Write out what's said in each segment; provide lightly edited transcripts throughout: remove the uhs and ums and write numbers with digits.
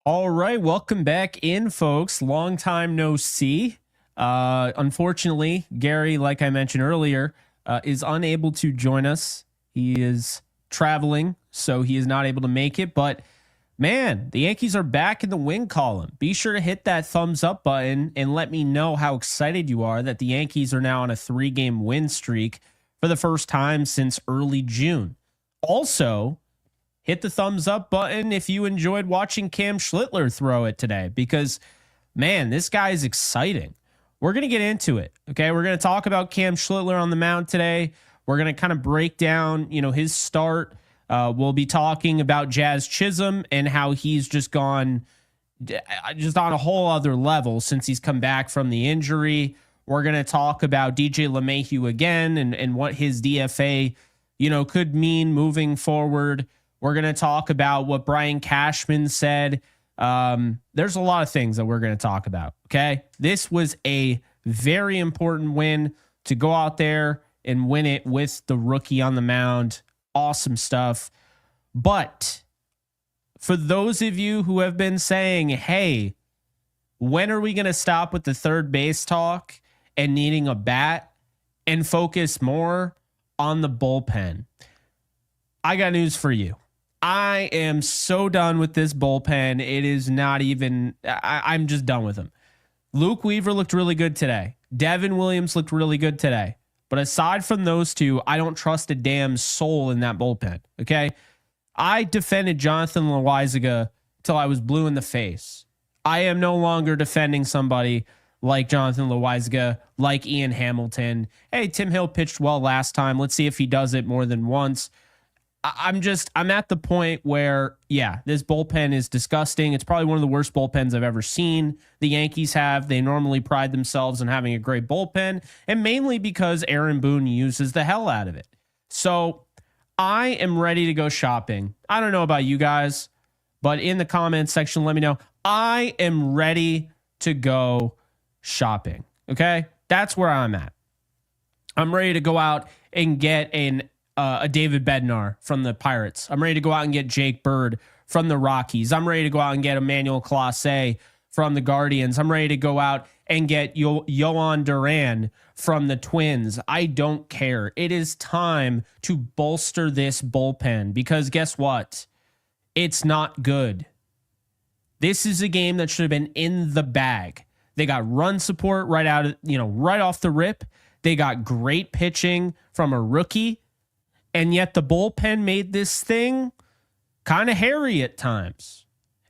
All right, welcome back in, folks. Long time no see. Unfortunately, Gary, like I mentioned earlier, is unable to join us. He is traveling, so he is not able to make it. But man, the Yankees are back in the win column. Be sure to hit that thumbs up button and let me know how excited you are that the Yankees are now on a 3-game win streak for the first time since early June. Also, hit the thumbs up button if you enjoyed watching Cam Schlittler throw it today, because man, this guy is exciting. We're going to get into it. Okay. We're going to talk about Cam Schlittler on the mound today. We're going to kind of break down, his start. We'll be talking about Jazz Chisholm and how he's just gone just on a whole other level since he's come back from the injury. We're going to talk about DJ LeMahieu again and what his DFA, could mean moving forward. We're going to talk about what Brian Cashman said. There's a lot of things that we're going to talk about. Okay. This was a very important win to go out there and win it with the rookie on the mound. Awesome stuff. But for those of you who have been saying, hey, when are we going to stop with the third base talk and needing a bat and focus more on the bullpen? I got news for you. I am so done with this bullpen. It is not even, I'm just done with him. Luke Weaver looked really good today. Devin Williams looked really good today. But aside from those two, I don't trust a damn soul in that bullpen. Okay. I defended Jonathan Loaisiga till I was blue in the face. I am no longer defending somebody like Jonathan Loaisiga, like Ian Hamilton. Hey, Tim Hill pitched well last time. Let's see if he does it more than once. I'm at the point where, this bullpen is disgusting. It's probably one of the worst bullpens I've ever seen the Yankees have. They normally pride themselves on having a great bullpen, and mainly because Aaron Boone uses the hell out of it. So I am ready to go shopping. I don't know about you guys, but in the comments section, let me know. I am ready to go shopping. Okay. That's where I'm at. I'm ready to go out and get a David Bednar from the Pirates. I'm ready to go out and get Jake Bird from the Rockies. I'm ready to go out and get Emmanuel Clase from the Guardians. I'm ready to go out and get Yohan Duran from the Twins. I don't care. It is time to bolster this bullpen because guess what? It's not good. This is a game that should have been in the bag. They got run support right off the rip. They got great pitching from a rookie. And yet the bullpen made this thing kind of hairy at times.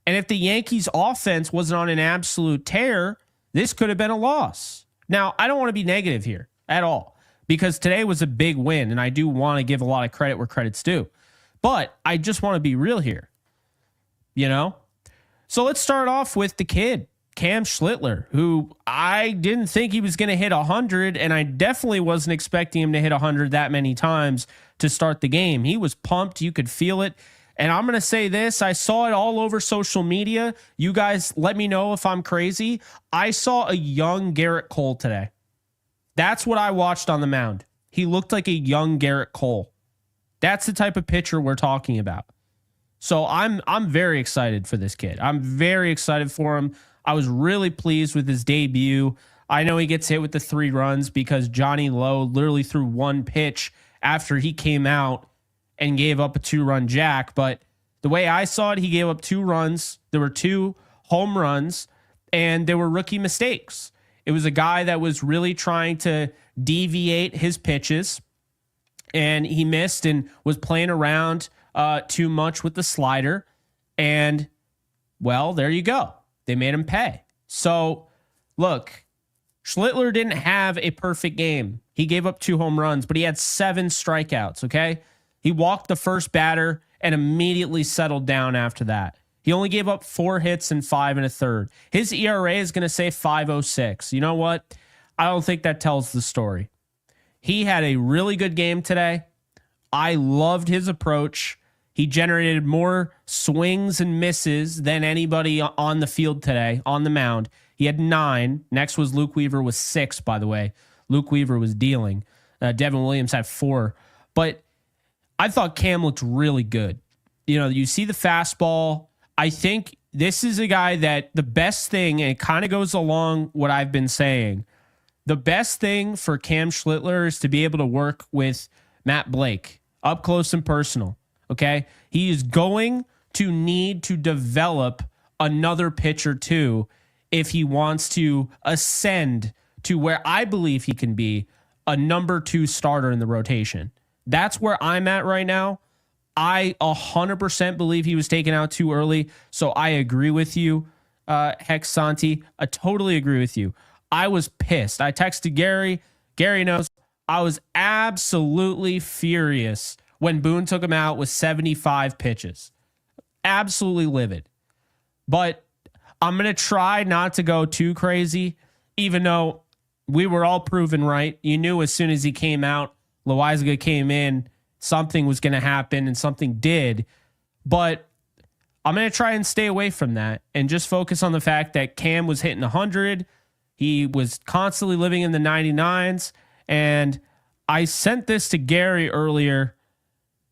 And if the Yankees offense wasn't on an absolute tear, this could have been a loss. Now, I don't want to be negative here at all because today was a big win. And I do want to give a lot of credit where credit's due. But I just want to be real here, So let's start off with the kid, Cam Schlittler, who I didn't think he was going to hit 100, and I definitely wasn't expecting him to hit 100 that many times to start the game. He was pumped. You could feel it. And I'm going to say this. I saw it all over social media. You guys let me know if I'm crazy. I saw a young Garrett Cole today. That's what I watched on the mound. He looked like a young Garrett Cole. That's the type of pitcher we're talking about. So I'm very excited for this kid. I'm very excited for him. I was really pleased with his debut. I know he gets hit with the 3 runs because Johnny Lowe literally threw one pitch after he came out and gave up a 2-run jack. But the way I saw it, he gave up 2 runs. There were 2 home runs and there were rookie mistakes. It was a guy that was really trying to deviate his pitches and he missed and was playing around too much with the slider. And well, there you go. They made him pay. So look, Schlittler didn't have a perfect game. He gave up 2 home runs, but he had 7 strikeouts. Okay. He walked the first batter and immediately settled down after that. He only gave up 4 hits and 5 1/3. His ERA is going to say 5.06. You know what? I don't think that tells the story. He had a really good game today. I loved his approach. He generated more swings and misses than anybody on the field today on the mound. He had 9. Next was Luke Weaver with 6, by the way. Luke Weaver was dealing. Devin Williams had 4. But I thought Cam looked really good. You see the fastball. I think this is a guy that the best thing, and it kind of goes along what I've been saying, the best thing for Cam Schlittler is to be able to work with Matt Blake up close and personal. Okay. He is going to need to develop another pitcher too if he wants to ascend to where I believe he can be a number 2 starter in the rotation. That's where I'm at right now. I 100% believe he was taken out too early. So I agree with you, Hex Santi. I totally agree with you. I was pissed. I texted Gary. Gary knows I was absolutely furious when Boone took him out with 75 pitches. Absolutely livid. But I'm going to try not to go too crazy, even though we were all proven right. You knew as soon as he came out, Loaizaga came in, something was going to happen, and something did. But I'm going to try and stay away from that and just focus on the fact that Cam was hitting 100. He was constantly living in the 99s. And I sent this to Gary earlier.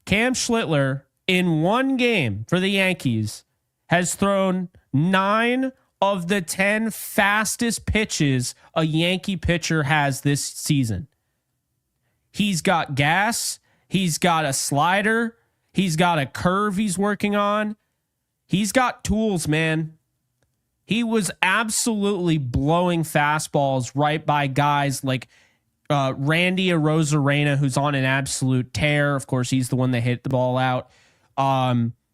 Cam Schlittler, in one game for the Yankees, has thrown 9 of the 10 fastest pitches a Yankee pitcher has this season. He's got gas. He's got a slider. He's got a curve he's working on. He's got tools, man. He was absolutely blowing fastballs right by guys like Randy Arozarena, who's on an absolute tear. Of course, he's the one that hit the ball out.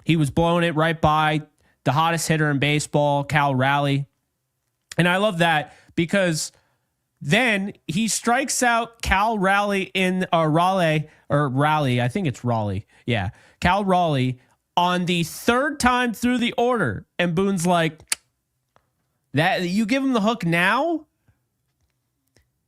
He was blowing it right by the hottest hitter in baseball, Cal Raleigh. And I love that because then he strikes out Cal Raleigh in Raleigh. I think it's Raleigh. Yeah. Cal Raleigh on the 3rd time through the order. And Boone's like, that you give him the hook now?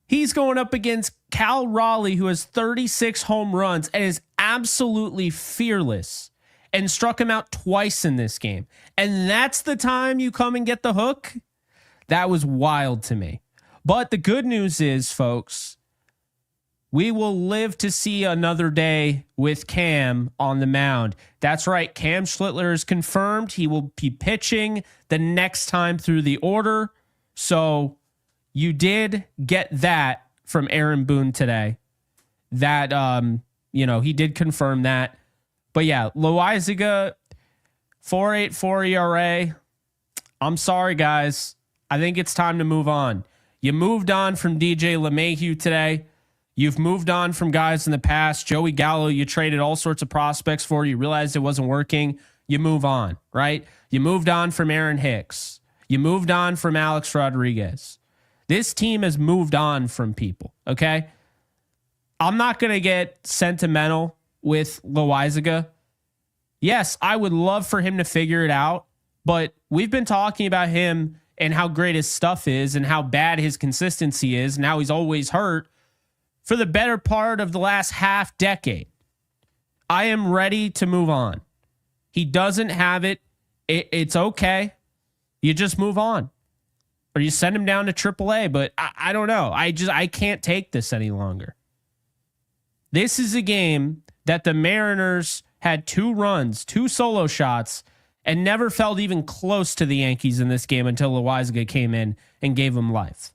He's going up against Cal Raleigh, who has 36 home runs and is absolutely fearless and struck him out twice in this game. And that's the time you come and get the hook? That was wild to me. But the good news is, folks, we will live to see another day with Cam on the mound. That's right. Cam Schlittler is confirmed. He will be pitching the next time through the order. So you did get that from Aaron Boone today. That, he did confirm that. But yeah, Loaizaga, 4.84 ERA. I'm sorry, guys. I think it's time to move on. You moved on from DJ LeMahieu today. You've moved on from guys in the past. Joey Gallo, you traded all sorts of prospects for. You realized it wasn't working. You move on, right? You moved on from Aaron Hicks. You moved on from Alex Rodriguez. This team has moved on from people, okay? I'm not going to get sentimental with Loaizaga. Yes, I would love for him to figure it out, but we've been talking about him and how great his stuff is and how bad his consistency is and how he's always hurt for the better part of the last half decade. I am ready to move on. He doesn't have it. It's okay. You just move on. Or you send him down to AAA, but I don't know. I can't take this any longer. This is a game that the Mariners had 2 runs, 2 solo shots, and never felt even close to the Yankees in this game until Loaizaga came in and gave them life.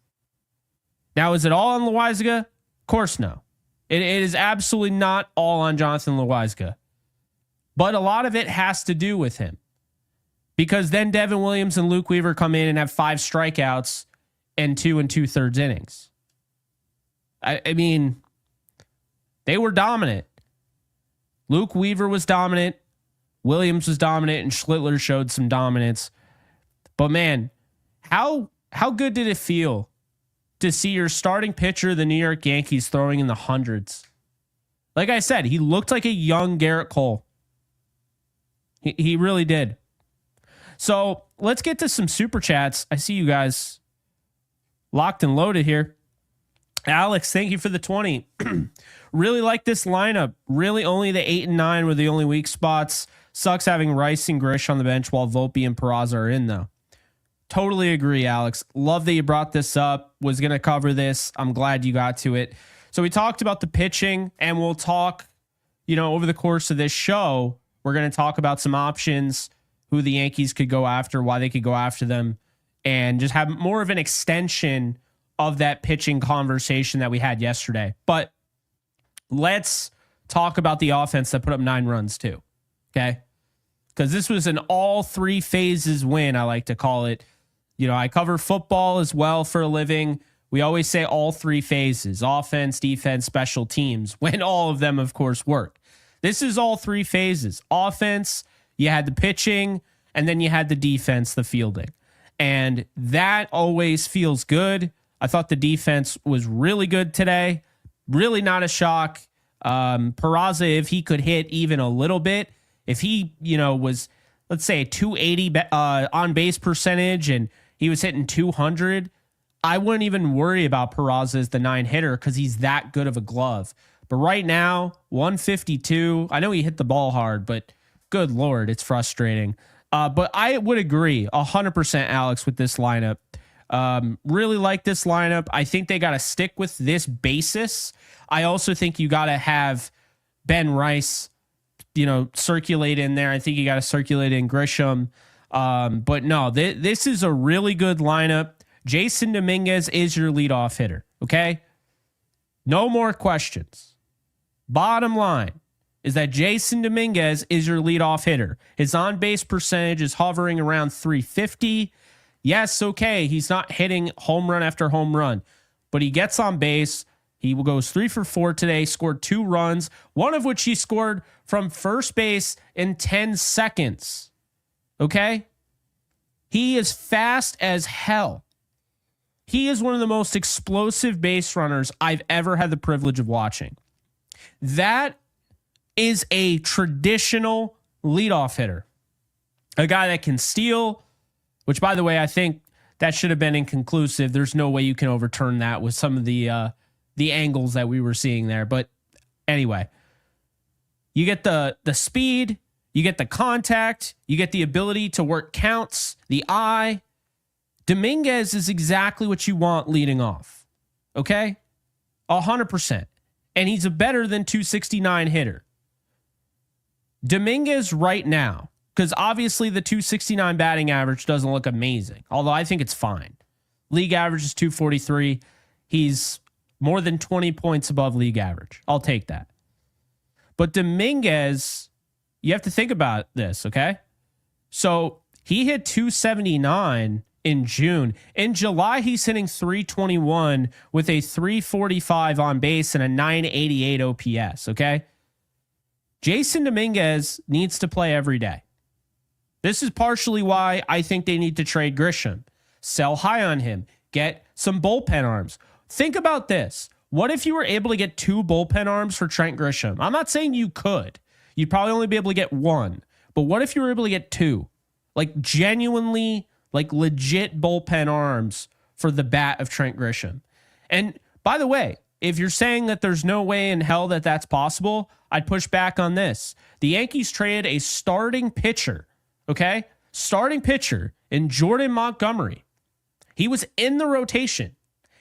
Now, is it all on Loaizaga? Of course no. It is absolutely not all on Jonathan Loaizaga. But a lot of it has to do with him. Because then Devin Williams and Luke Weaver come in and have 5 strikeouts and 2 2/3 innings. I mean, they were dominant. Luke Weaver was dominant. Williams was dominant, and Schlittler showed some dominance. But man, how good did it feel to see your starting pitcher of the New York Yankees throwing in the hundreds? Like I said, he looked like a young Garrett Cole. He really did. So let's get to some super chats. I see you guys locked and loaded here. Alex, thank you for the 20. Really like this lineup. Really only the 8 and 9 were the only weak spots. Sucks having Rice and Grish on the bench while Volpe and Peraza are in, though. Totally agree, Alex. Love that you brought this up. Was going to cover this. I'm glad you got to it. So we talked about the pitching, and we'll talk, over the course of this show, we're going to talk about some options, who the Yankees could go after, why they could go after them, and just have more of an extension of that pitching conversation that we had yesterday. But let's talk about the offense that put up 9 runs too. Okay. Because this was an all 3 phases win, I like to call it. You know, I cover football as well for a living. We always say all 3 phases: offense, defense, special teams, when all of them, of course, work. This is all 3 phases. Offense, you had the pitching, and then you had the defense, the fielding. And that always feels good. I thought the defense was really good today. Really not a shock. Peraza, if he could hit even a little bit, if he, was, let's say, 280 on base percentage and he was hitting 200, I wouldn't even worry about Peraza as the 9 hitter because he's that good of a glove. But right now, 152. I know he hit the ball hard, but good Lord, it's frustrating. But I would agree 100%, Alex, with this lineup. Really like this lineup. I think they got to stick with this basis. I also think you got to have Ben Rice, circulate in there. I think you got to circulate in Grisham. But no, this is a really good lineup. Jason Dominguez is your leadoff hitter. Okay. No more questions. Bottom line is that Jason Dominguez is your leadoff hitter. His on-base percentage is hovering around 350. Yes, okay, he's not hitting home run after home run, but he gets on base. He goes 3 for 4 today, scored 2 runs, one of which he scored from first base in 10 seconds. Okay? He is fast as hell. He is one of the most explosive base runners I've ever had the privilege of watching. That is a traditional leadoff hitter. A guy that can steal, which, by the way, I think that should have been inconclusive. There's no way you can overturn that with some of the angles that we were seeing there. But anyway, you get the speed, you get the contact, you get the ability to work counts, the eye. Dominguez is exactly what you want leading off. Okay? 100%. And he's a better than 269 hitter. Dominguez right now, because obviously the 269 batting average doesn't look amazing, although I think it's fine. League average is 243. He's more than 20 points above league average. I'll take that. But Dominguez, you have to think about this, okay? So he hit 279 in June. In July, he's hitting 321 with a 345 on base and a 988 OPS, okay? Jason Dominguez needs to play every day. This is partially why I think they need to trade Grisham. Sell high on him. Get some bullpen arms. Think about this. What if you were able to get 2 bullpen arms for Trent Grisham? I'm not saying you could. You'd probably only be able to get 1. But what if you were able to get 2? Like genuinely, like legit bullpen arms for the bat of Trent Grisham. And by the way, if you're saying that there's no way in hell that that's possible, I'd push back on this. The Yankees traded a starting pitcher, okay? Starting pitcher in Jordan Montgomery. He was in the rotation,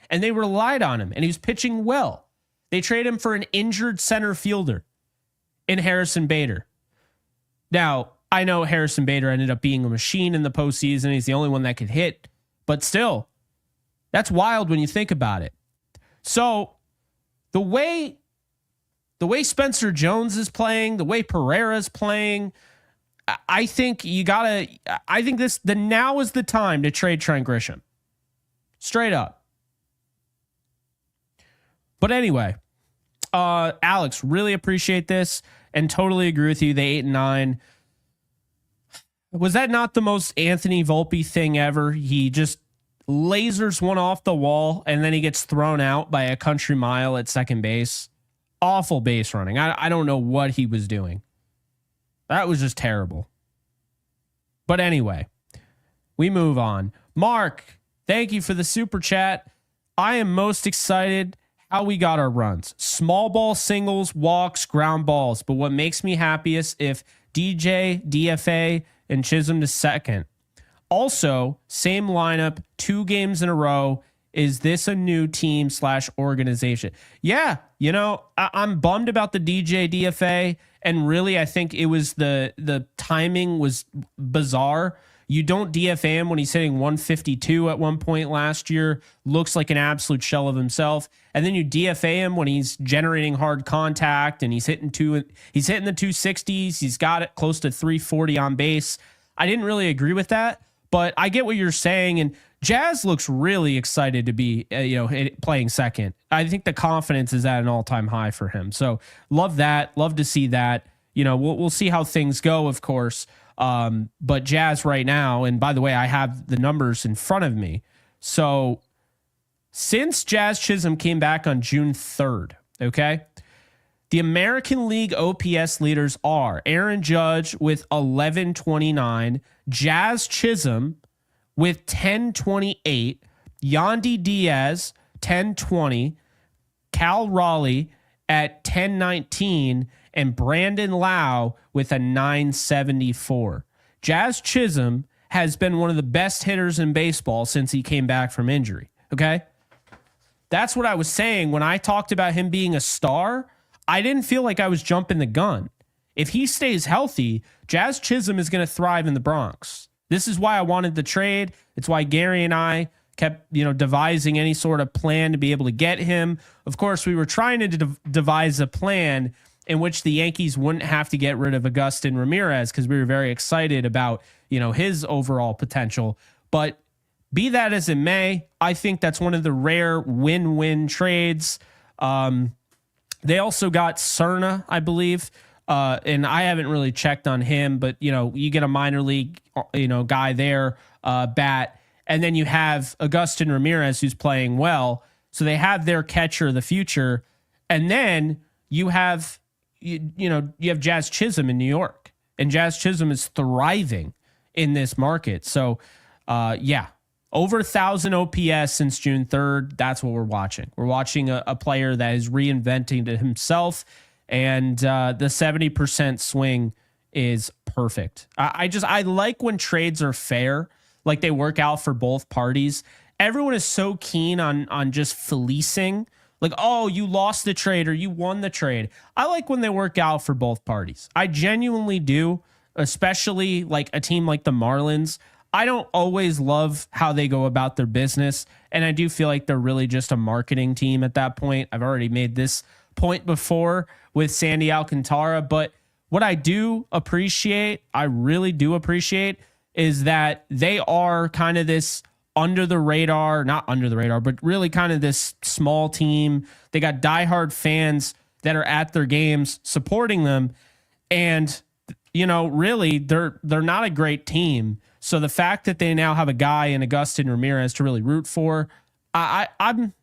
and they relied on him, and he was pitching well. They traded him for an injured center fielder in Harrison Bader. Now, I know Harrison Bader ended up being a machine in the postseason. He's the only one that could hit, but still, that's wild when you think about it. So the way Spencer Jones is playing, the way Pereira is playing, I think now is the time to trade Trent Grisham. Straight up. But anyway, Alex, really appreciate this and totally agree with you. The 8-9. Was that not the most Anthony Volpe thing ever? He just lasers one off the wall and then he gets thrown out by a country mile at second base. Awful base running. I don't know what he was doing. That was just terrible. But anyway, we move on. Mark, thank you for the super chat. I am most excited how we got our runs. Small ball singles, walks, ground balls. But what makes me happiest if DJ, DFA, and Chisholm to second. Also, same lineup, 2 games in a row. Is this a new team / organization? Yeah, I'm bummed about the DJ DFA, and really, I think it was the timing was bizarre. You don't DFA him when he's hitting 152 at one point last year, looks like an absolute shell of himself, and then you DFA him when he's generating hard contact and he's hitting the 260s. He's got it close to 340 on base. I didn't really agree with that, but I get what you're saying, and Jazz looks really excited to be, playing second. I think the confidence is at an all-time high for him. So love that. Love to see that. We'll see how things go, of course. But Jazz right now, and by the way, I have the numbers in front of me. So since Jazz Chisholm came back on June 3rd, okay, the American League OPS leaders are Aaron Judge with 1129, Jazz Chisholm with 1028, Yandy Diaz 1020, Cal Raleigh at 1019, and Brandon Lau with a 974. Jazz Chisholm has been one of the best hitters in baseball since he came back from injury. Okay. That's what I was saying when I talked about him being a star. I didn't feel like I was jumping the gun. If he stays healthy, Jazz Chisholm is going to thrive in the Bronx. This is why I wanted the trade. It's why Gary and I kept, devising any sort of plan to be able to get him. Of course, we were trying to devise a plan in which the Yankees wouldn't have to get rid of Agustin Ramirez because we were very excited about, his overall potential. But be that as it may, I think that's one of the rare win-win trades. They also got Cerna, I believe. And I haven't really checked on him, but you get a minor league, guy there, bat, and then you have Agustin Ramirez who's playing well. So they have their catcher of the future, and then you have Jazz Chisholm in New York, and Jazz Chisholm is thriving in this market. So, over 1,000 OPS since June 3rd. That's what we're watching. We're watching a player that is reinventing himself. And the 70% swing is perfect. I like when trades are fair, like they work out for both parties. Everyone is so keen on just fleecing, like, oh, you lost the trade or you won the trade. I like when they work out for both parties. I genuinely do, especially like a team like the Marlins. I don't always love how they go about their business, and I do feel like they're really just a marketing team at that point. I've already made this point before with Sandy Alcantara, but what I do appreciate, I really do appreciate, is that they are kind of this not under the radar, but really kind of this small team. They got diehard fans that are at their games supporting them, and really they're not a great team. So the fact that they now have a guy in Agustin Ramirez to really root for, I'm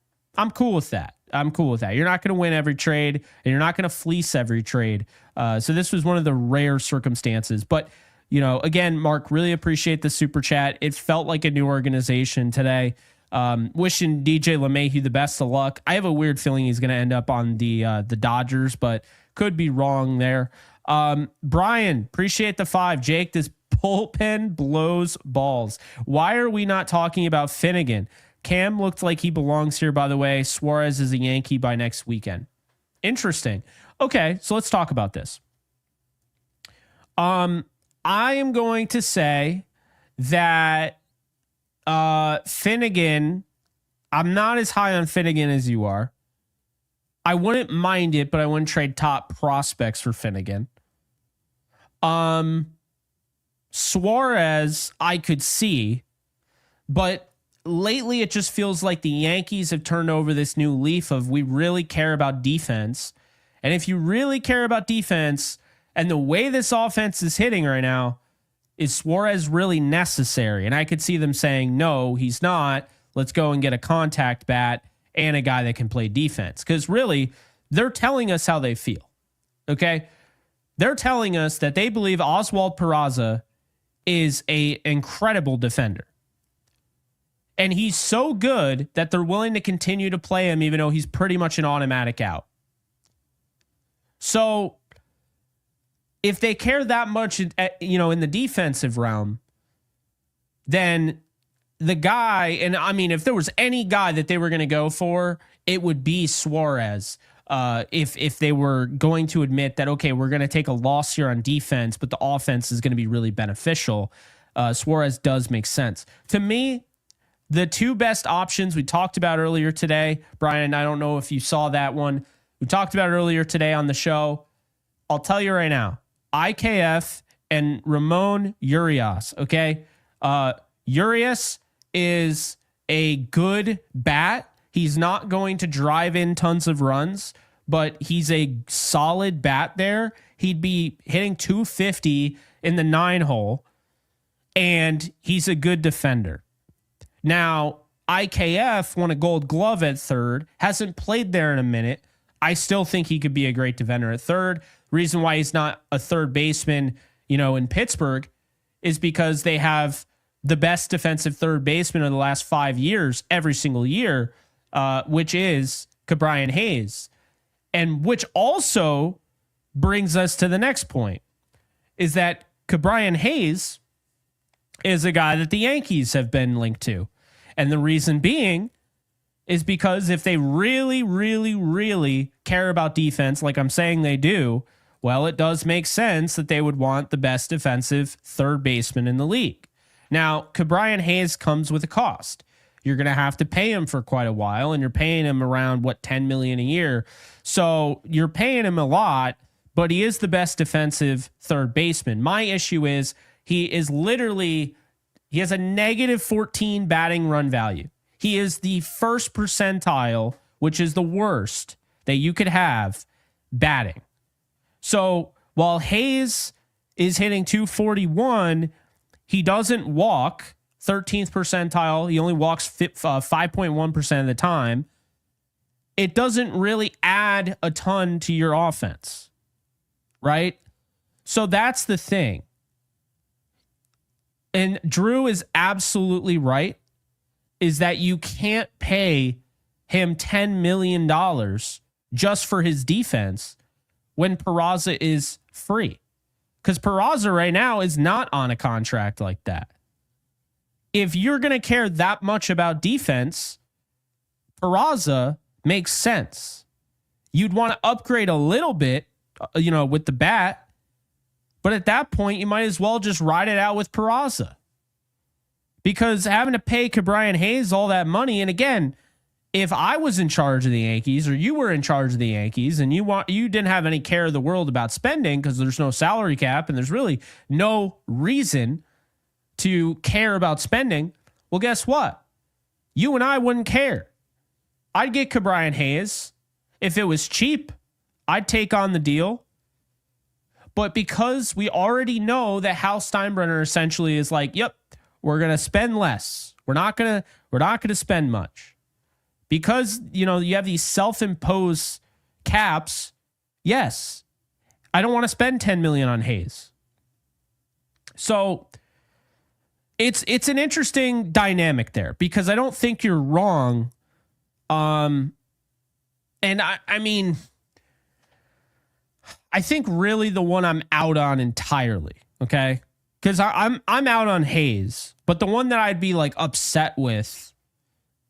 cool with that. I'm cool with that. You're not going to win every trade, and you're not going to fleece every trade. So this was one of the rare circumstances. But, again, Mark, really appreciate the super chat. It felt like a new organization today. Wishing DJ LeMahieu the best of luck. I have a weird feeling he's going to end up on the Dodgers, but could be wrong there. Brian, appreciate the 5. Jake, this bullpen blows balls. Why are we not talking about Finnegan? Cam looked like he belongs here, by the way. Suarez is a Yankee by next weekend. Interesting. Okay, so let's talk about this. I am going to say that Finnegan, I'm not as high on Finnegan as you are. I wouldn't mind it, but I wouldn't trade top prospects for Finnegan. Suarez, I could see, but lately it just feels like the Yankees have turned over this new leaf of we really care about defense. And if you really care about defense and the way this offense is hitting right now, is Suarez really necessary? And I could see them saying, no, he's not. Let's go and get a contact bat and a guy that can play defense. Because really, they're telling us how they feel. Okay? They're telling us that they believe Oswald Peraza is an incredible defender. And he's so good that they're willing to continue to play him even though he's pretty much an automatic out. So if they care that much, in the defensive realm, then the guy, and I mean, if there was any guy that they were going to go for, it would be Suarez. If they were going to admit that, okay, we're going to take a loss here on defense, but the offense is going to be really beneficial, Suarez does make sense. To me, the two best options we talked about earlier today, Brian, I don't know if you saw that one. We talked about it earlier today on the show. I'll tell you right now, IKF and Ramon Urias, okay? Urias is a good bat. He's not going to drive in tons of runs, but he's a solid bat there. He'd be hitting 250 in the 9-hole, and he's a good defender. Now, IKF won a Gold Glove at third, hasn't played there in a minute. I still think he could be a great defender at third. Reason why he's not a third baseman, in Pittsburgh is because they have the best defensive third baseman of the last 5 years, every single year, which is Ke'Bryan Hayes. And which also brings us to the next point, is that Ke'Bryan Hayes is a guy that the Yankees have been linked to. And the reason being is because if they really, really, really care about defense, like I'm saying they do, well, it does make sense that they would want the best defensive third baseman in the league. Now, Ke'Bryan Hayes comes with a cost. You're going to have to pay him for quite a while, and you're paying him around, $10 million a year. So you're paying him a lot, but he is the best defensive third baseman. My issue is he has a negative 14 batting run value. He is the first percentile, which is the worst that you could have batting. So while Hayes is hitting 241, he doesn't walk 13th percentile. He only walks 5.1% of the time. It doesn't really add a ton to your offense, right? So that's the thing. And Drew is absolutely right, is that you can't pay him $10 million just for his defense when Peraza is free. Because Peraza right now is not on a contract like that. If you're going to care that much about defense, Peraza makes sense. You'd want to upgrade a little bit, with the bat. But at that point, you might as well just ride it out with Peraza. Because having to pay Ke'Bryan Hayes all that money, and again, if I was in charge of the Yankees or you were in charge of the Yankees and you didn't have any care of the world about spending because there's no salary cap and there's really no reason to care about spending, well, guess what? You and I wouldn't care. I'd get Ke'Bryan Hayes. If it was cheap, I'd take on the deal. But because we already know that Hal Steinbrenner essentially is like, yep, we're going to spend less. We're not going to spend much. Because, you have these self-imposed caps. Yes, I don't want to spend $10 million on Hayes. So it's an interesting dynamic there because I don't think you're wrong. And I mean, I think really the one I'm out on entirely, okay? Because I'm out on Hayes, but the one that I'd be upset with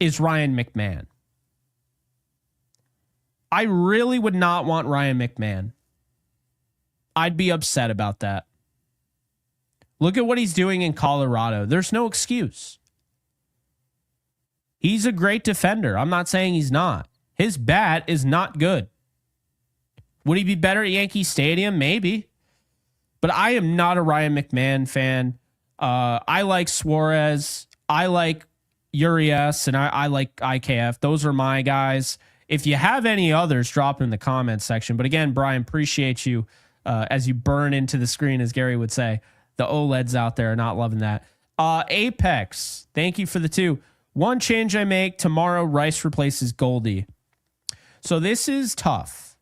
is Ryan McMahon. I really would not want Ryan McMahon. I'd be upset about that. Look at what he's doing in Colorado. There's no excuse. He's a great defender. I'm not saying he's not. His bat is not good. Would he be better at Yankee Stadium? Maybe. But I am not a Ryan McMahon fan. I like Suarez. I like Urias, and I like IKF. Those are my guys. If you have any others, drop in the comments section. But again, Brian, appreciate you as you burn into the screen, as Gary would say. The OLEDs out there are not loving that. Apex, thank you for the 2. One change I make tomorrow, Rice replaces Goldie. So this is tough.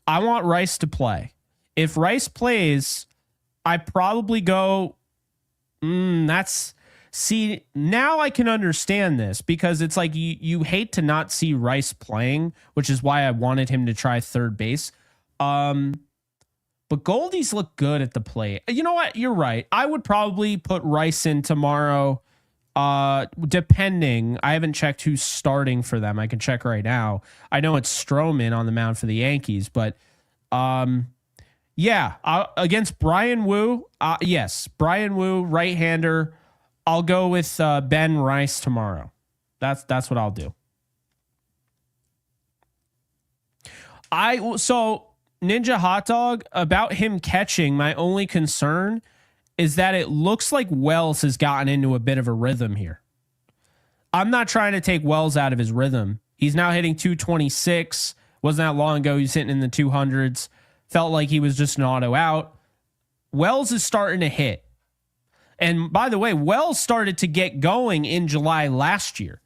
I want Rice to play. If Rice plays, I probably go, see, now I can understand this because it's like you hate to not see Rice playing, which is why I wanted him to try third base. But Goldies look good at the plate. You know what? You're right. I would probably put Rice in tomorrow Depending, I haven't checked who's starting for them. I can check right now. I know it's Stroman on the mound for the Yankees, but yeah, against Brian Wu, yes, Brian Wu, right-hander. I'll go with Ben Rice tomorrow. That's what I'll do. So Ninja Hot Dog, about him catching, my only concern is that it looks like Wells has gotten into a bit of a rhythm here. I'm not trying to take Wells out of his rhythm. He's now hitting 226. Wasn't that long ago he was hitting in the 200s. Felt like he was just an auto out. Wells is starting to hit. And by the way, Wells started to get going in July last year.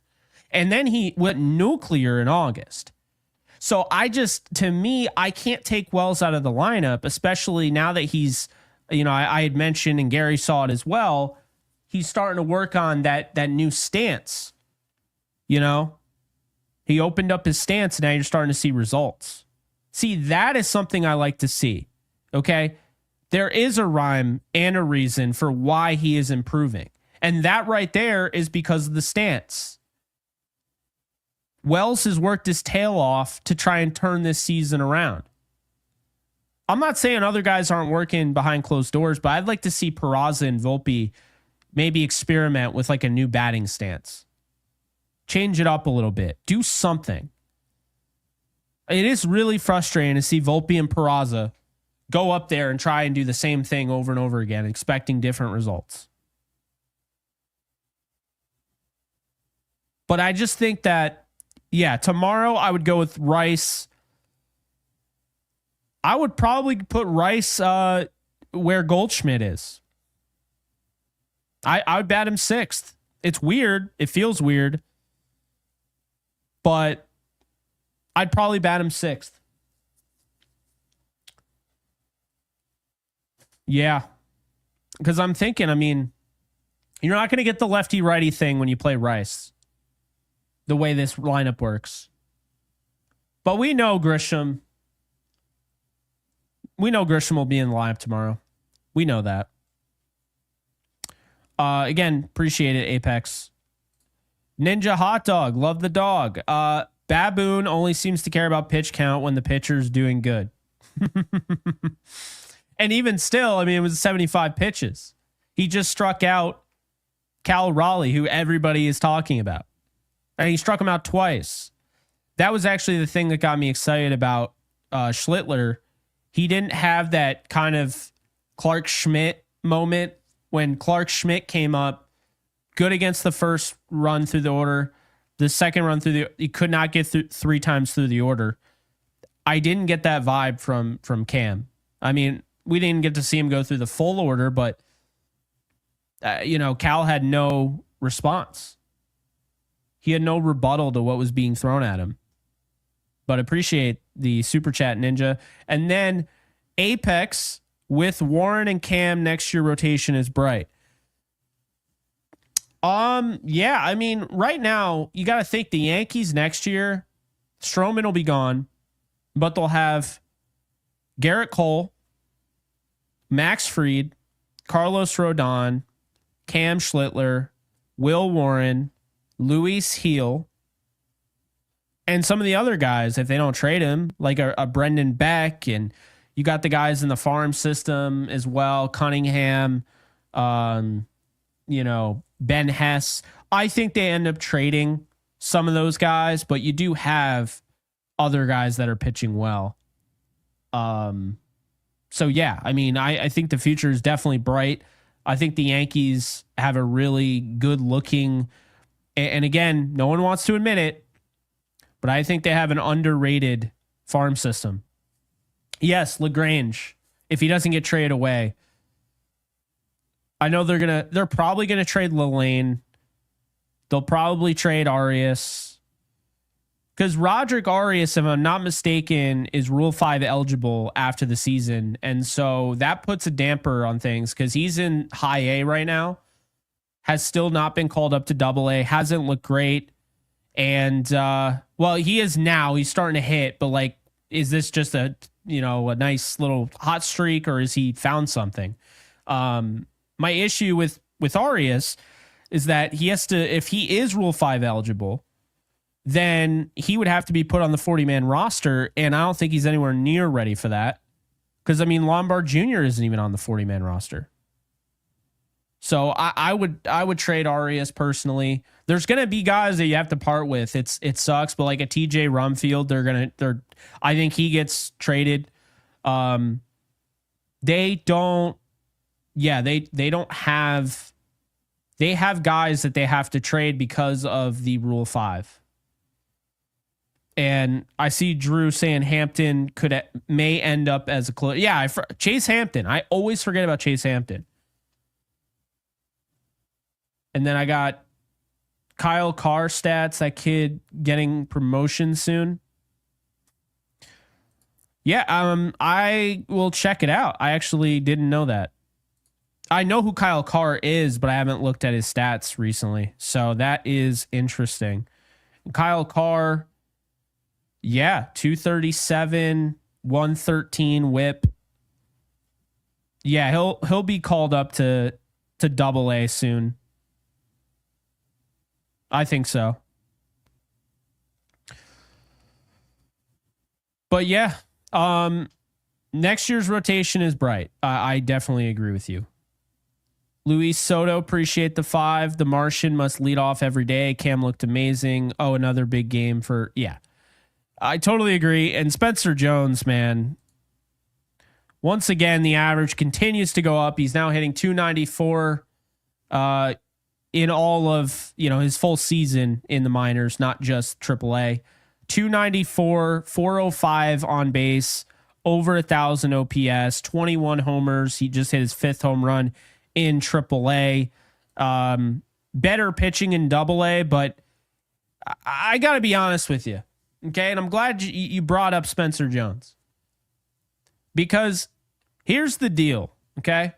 And then he went nuclear in August. So to me, I can't take Wells out of the lineup, especially now that he's, I had mentioned, and Gary saw it as well, he's starting to work on that new stance. He opened up his stance, and now you're starting to see results. See, that is something I like to see. Okay? There is a rhyme and a reason for why he is improving. And that right there is because of the stance. Wells has worked his tail off to try and turn this season around. I'm not saying other guys aren't working behind closed doors, but I'd like to see Peraza and Volpe maybe experiment with like a new batting stance. Change it up a little bit. Do something. It is really frustrating to see Volpe and Peraza go up there and try and do the same thing over and over again, expecting different results. But I just think that, tomorrow I would go with Rice. I would probably put Rice where Goldschmidt is. I would bat him 6th. It's weird. It feels weird. But I'd probably bat him 6th. Yeah. Because I'm thinking, you're not going to get the lefty-righty thing when you play Rice. The way this lineup works. But we know Grisham. Will be in the lineup tomorrow. We know that. Again, appreciate it, Apex. Ninja Hot Dog, love the dog. Baboon only seems to care about pitch count when the pitcher's doing good. And even still, it was 75 pitches. He just struck out Cal Raleigh, who everybody is talking about. And he struck him out twice. That was actually the thing that got me excited about Schlittler. He didn't have that kind of Clark Schmidt moment when Clark Schmidt came up, good against the first run through the order. The second run he could not get through 3 times through the order. I didn't get that vibe from Cam. We didn't get to see him go through the full order, but Cal had no response. He had no rebuttal to what was being thrown at him. But appreciate the super chat, Ninja. And then Apex with Warren and Cam next year rotation is bright. Right now you got to think the Yankees next year, Stroman will be gone, but they'll have Garrett Cole, Max Fried, Carlos Rodon, Cam Schlittler, Will Warren, Luis Heel, and some of the other guys, if they don't trade him, like a Brendan Beck, and you got the guys in the farm system as well, Cunningham, Ben Hess. I think they end up trading some of those guys, but you do have other guys that are pitching well. I think the future is definitely bright. I think the Yankees have a really good looking, and again, no one wants to admit it, but I think they have an underrated farm system. Yes, LaGrange, if he doesn't get traded away. I know they're probably gonna trade Lane. They'll probably trade Arias. Because Roderick Arias, if I'm not mistaken, is Rule 5 eligible after the season. And so that puts a damper on things because he's in high A right now. Has still not been called up to Double A. Hasn't looked great. And, he is now. He's starting to hit. But, is this just a nice little hot streak, or has he found something? My issue with Arias, is that he has to, if he is Rule 5 eligible, then he would have to be put on the 40-man roster, and I don't think he's anywhere near ready for that. Because, I mean, Lombard Jr. isn't even on the 40-man roster. So I would trade Arias personally. There's gonna be guys that you have to part with. It sucks, but like a TJ Rumfield, I think he gets traded. They don't have. They have guys that they have to trade because of the Rule 5. And I see Drew saying Hampton may end up as a close. Yeah, Chase Hampton. I always forget about Chase Hampton. And then I got Kyle Carr stats, that kid getting promotion soon. Yeah, I will check it out. I actually didn't know that. I know who Kyle Carr is, but I haven't looked at his stats recently. So that is interesting. Kyle Carr, yeah, 237, 113 whip. Yeah, he'll be called up to AA soon. I think so. But yeah, next year's rotation is bright. I definitely agree with you. Luis Soto, appreciate the 5. The Martian must lead off every day. Cam looked amazing. Oh, another big game for, yeah. I totally agree. And Spencer Jones, man. Once again, the average continues to go up. He's now hitting 294 in all of, his full season in the minors, not just AAA. 294, 405 on base, over 1,000 OPS, 21 homers. He just hit his 5th home run in AAA. Better pitching in AA, but I got to be honest with you. Okay. And I'm glad you brought up Spencer Jones, because here's the deal. Okay.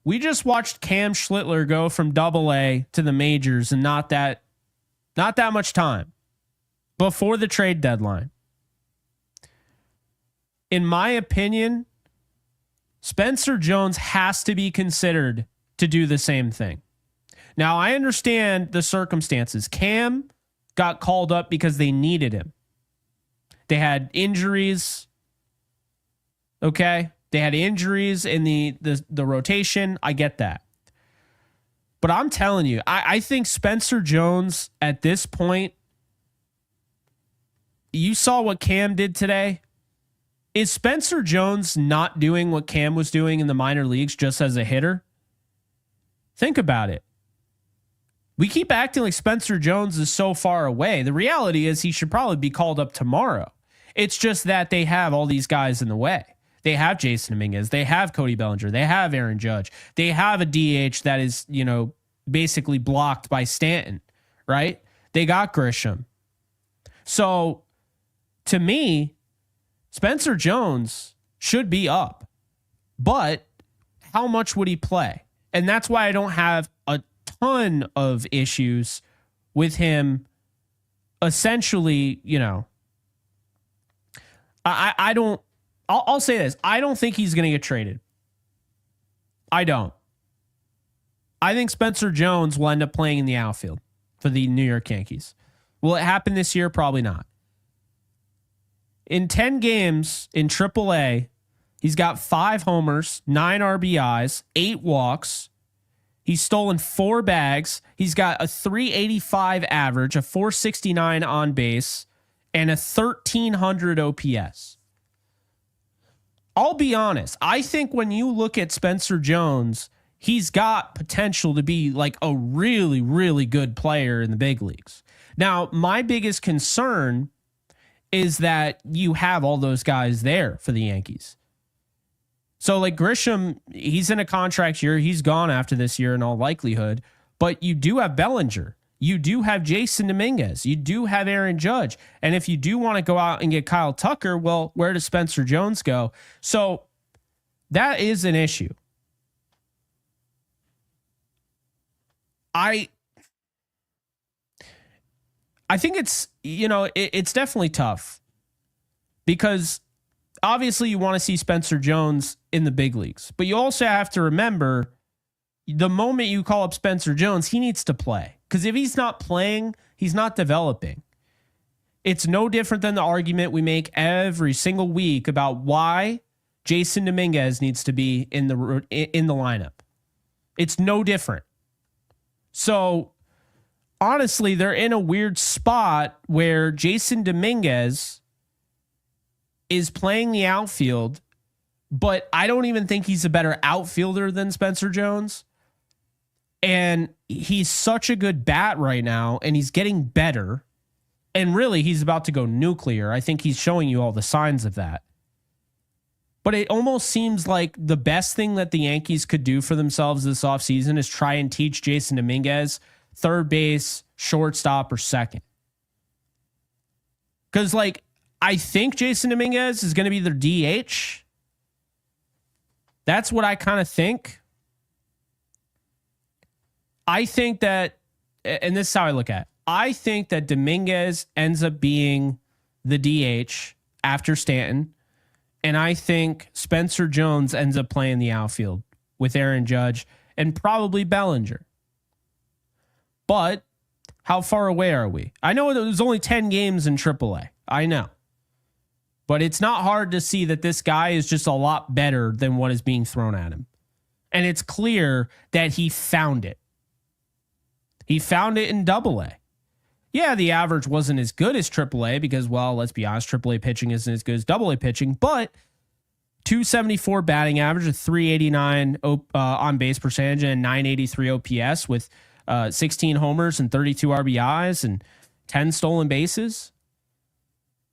We just watched Cam Schlittler go from AA to the majors in not that much time before the trade deadline. In my opinion, Spencer Jones has to be considered to do the same thing. Now, I understand the circumstances. Cam got called up because they needed him. They had injuries. Okay. They had injuries in the rotation. I get that. But I'm telling you, I think Spencer Jones at this point, you saw what Cam did today. Is Spencer Jones not doing what Cam was doing in the minor leagues just as a hitter? Think about it. We keep acting like Spencer Jones is so far away. The reality is he should probably be called up tomorrow. It's just that they have all these guys in the way. They have Jason Dominguez. They have Cody Bellinger. They have Aaron Judge. They have a DH that is, basically blocked by Stanton, right? They got Grisham. So to me, Spencer Jones should be up, but how much would he play? And that's why I don't have a ton of issues with him. Essentially, I don't. I'll say this. I don't think he's going to get traded. I don't. I think Spencer Jones will end up playing in the outfield for the New York Yankees. Will it happen this year? Probably not. In 10 games in AAA, he's got 5 homers, 9 RBIs, 8 walks. He's stolen 4 bags. He's got a 385 average, a 469 on base, and a 1,300 OPS. I'll be honest. I think when you look at Spencer Jones, he's got potential to be like a really, really good player in the big leagues. Now, my biggest concern is that you have all those guys there for the Yankees. So like Grisham, he's in a contract year. He's gone after this year in all likelihood. But you do have Bellinger. You do have Jason Dominguez. You do have Aaron Judge. And if you do want to go out and get Kyle Tucker, well, where does Spencer Jones go? So that is an issue. I think it's, it's definitely tough because obviously you want to see Spencer Jones in the big leagues, but you also have to remember the moment you call up Spencer Jones, he needs to play. Because if he's not playing, he's not developing. It's no different than the argument we make every single week about why Jason Dominguez needs to be in the lineup. It's no different. So, honestly, they're in a weird spot where Jason Dominguez is playing the outfield, but I don't even think he's a better outfielder than Spencer Jones. And he's such a good bat right now, and he's getting better. And really, he's about to go nuclear. I think he's showing you all the signs of that. But it almost seems like the best thing that the Yankees could do for themselves this offseason is try and teach Jason Dominguez third base, shortstop, or second. Because, I think Jason Dominguez is going to be their DH. That's what I kind of think. I think that, and this is how I look at it, I think that Dominguez ends up being the DH after Stanton. And I think Spencer Jones ends up playing the outfield with Aaron Judge and probably Bellinger. But how far away are we? I know there's only 10 games in AAA. I know. But it's not hard to see that this guy is just a lot better than what is being thrown at him. And it's clear that he found it. He found it in AA. Yeah, the average wasn't as good as AAA because, well, let's be honest, AAA pitching isn't as good as AA pitching, but 274 batting average, a 389 on base percentage, and 983 OPS with 16 homers and 32 RBIs and 10 stolen bases.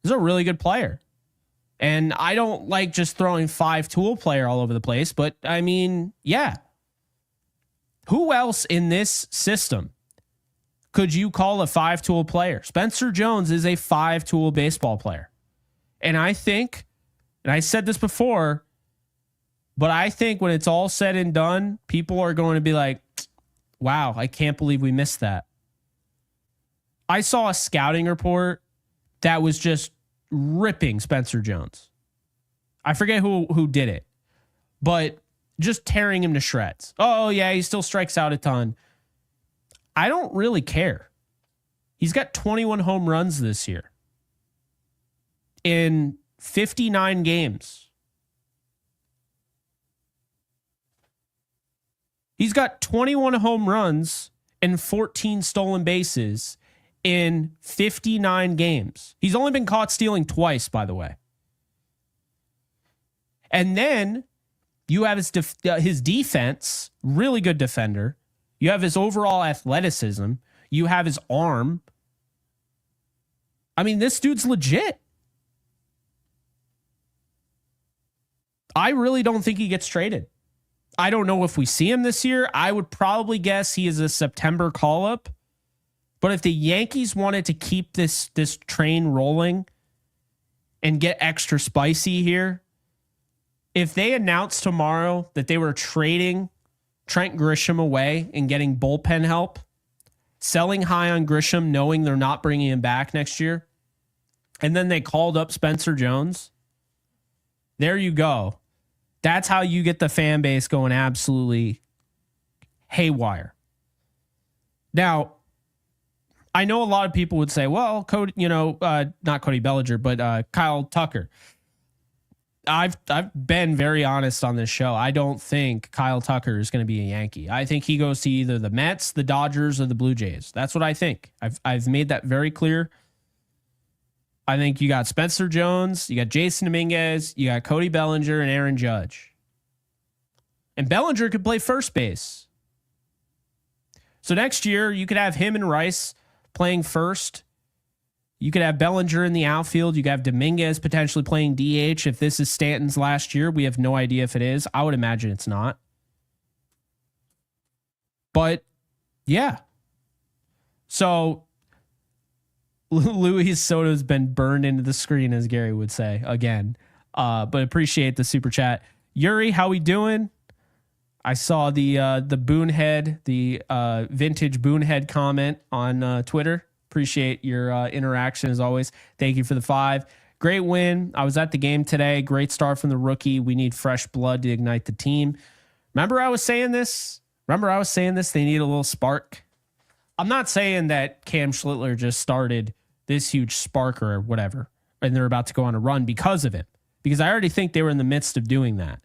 He's a really good player. And I don't like just throwing 5-tool player all over the place, but I mean, yeah. Who else in this system could you call a 5-tool player? Spencer Jones is a 5-tool baseball player. And I think, and I said this before, but I think when it's all said and done, people are going to be like, wow, I can't believe we missed that. I saw a scouting report that was just ripping Spencer Jones. I forget who did it, but just tearing him to shreds. Oh, yeah, he still strikes out a ton. I don't really care. He's got 21 home runs this year in 59 games. He's got 21 home runs and 14 stolen bases in 59 games. He's only been caught stealing twice, by the way. And then you have his defense, really good defender. You have his overall athleticism. You have his arm. I mean, this dude's legit. I really don't think he gets traded. I don't know if we see him this year. I would probably guess he is a September call-up. But if the Yankees wanted to keep this train rolling and get extra spicy here, if they announced tomorrow that they were trading Trent Grisham away and getting bullpen help, selling high on Grisham, knowing they're not bringing him back next year, and then they called up Spencer Jones, there you go. That's how you get the fan base going absolutely haywire. Now, I know a lot of people would say, well, Cody, not Cody Bellinger, but Kyle Tucker. I've been very honest on this show. I don't think Kyle Tucker is going to be a Yankee. I think he goes to either the Mets, the Dodgers, or the Blue Jays. That's what I think. I've made that very clear. I think you got Spencer Jones, you got Jason Dominguez, you got Cody Bellinger, and Aaron Judge. And Bellinger could play first base. So next year, you could have him and Rice playing first. You could have Bellinger in the outfield. You could have Dominguez potentially playing DH. If this is Stanton's last year, we have no idea if it is. I would imagine it's not. But, yeah. So, Luis Soto's been burned into the screen, as Gary would say, again. But appreciate the super chat. Yuri, how we doing? I saw the Boonhead, the vintage Boonhead comment on Twitter. Appreciate your interaction as always. Thank you for the 5. Great win. I was at the game today. Great start from the rookie. We need fresh blood to ignite the team. Remember I was saying this Remember I was saying this, they need a little spark. I'm not saying that Cam Schlittler just started this huge spark or whatever, and they're about to go on a run because of it, because I already think they were in the midst of doing that.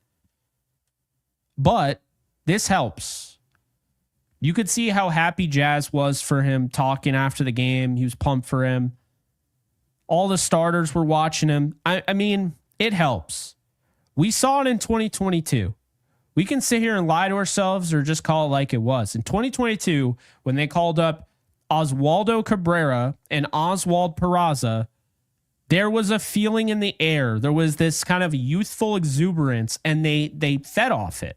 But this helps. You could see how happy Jazz was for him talking after the game. He was pumped for him. All the starters were watching him. I mean, it helps. We saw it in 2022. We can sit here and lie to ourselves or just call it like it was. In 2022, when they called up Oswaldo Cabrera and Oswald Peraza, there was a feeling in the air. There was this kind of youthful exuberance, and they fed off it.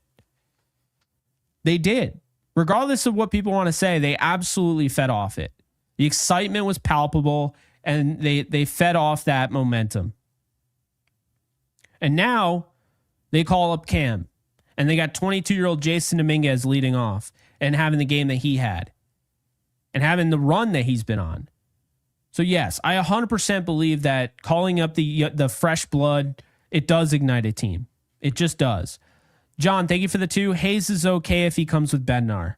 They did. Regardless of what people want to say, they absolutely fed off it. The excitement was palpable, and they fed off that momentum. And now they call up Cam. And they got 22-year-old Jason Dominguez leading off and having the game that he had and having the run that he's been on. So, yes, I 100% believe that calling up the fresh blood, it does ignite a team. It just does. John, thank you for the 2. Hayes is okay if he comes with Bednar.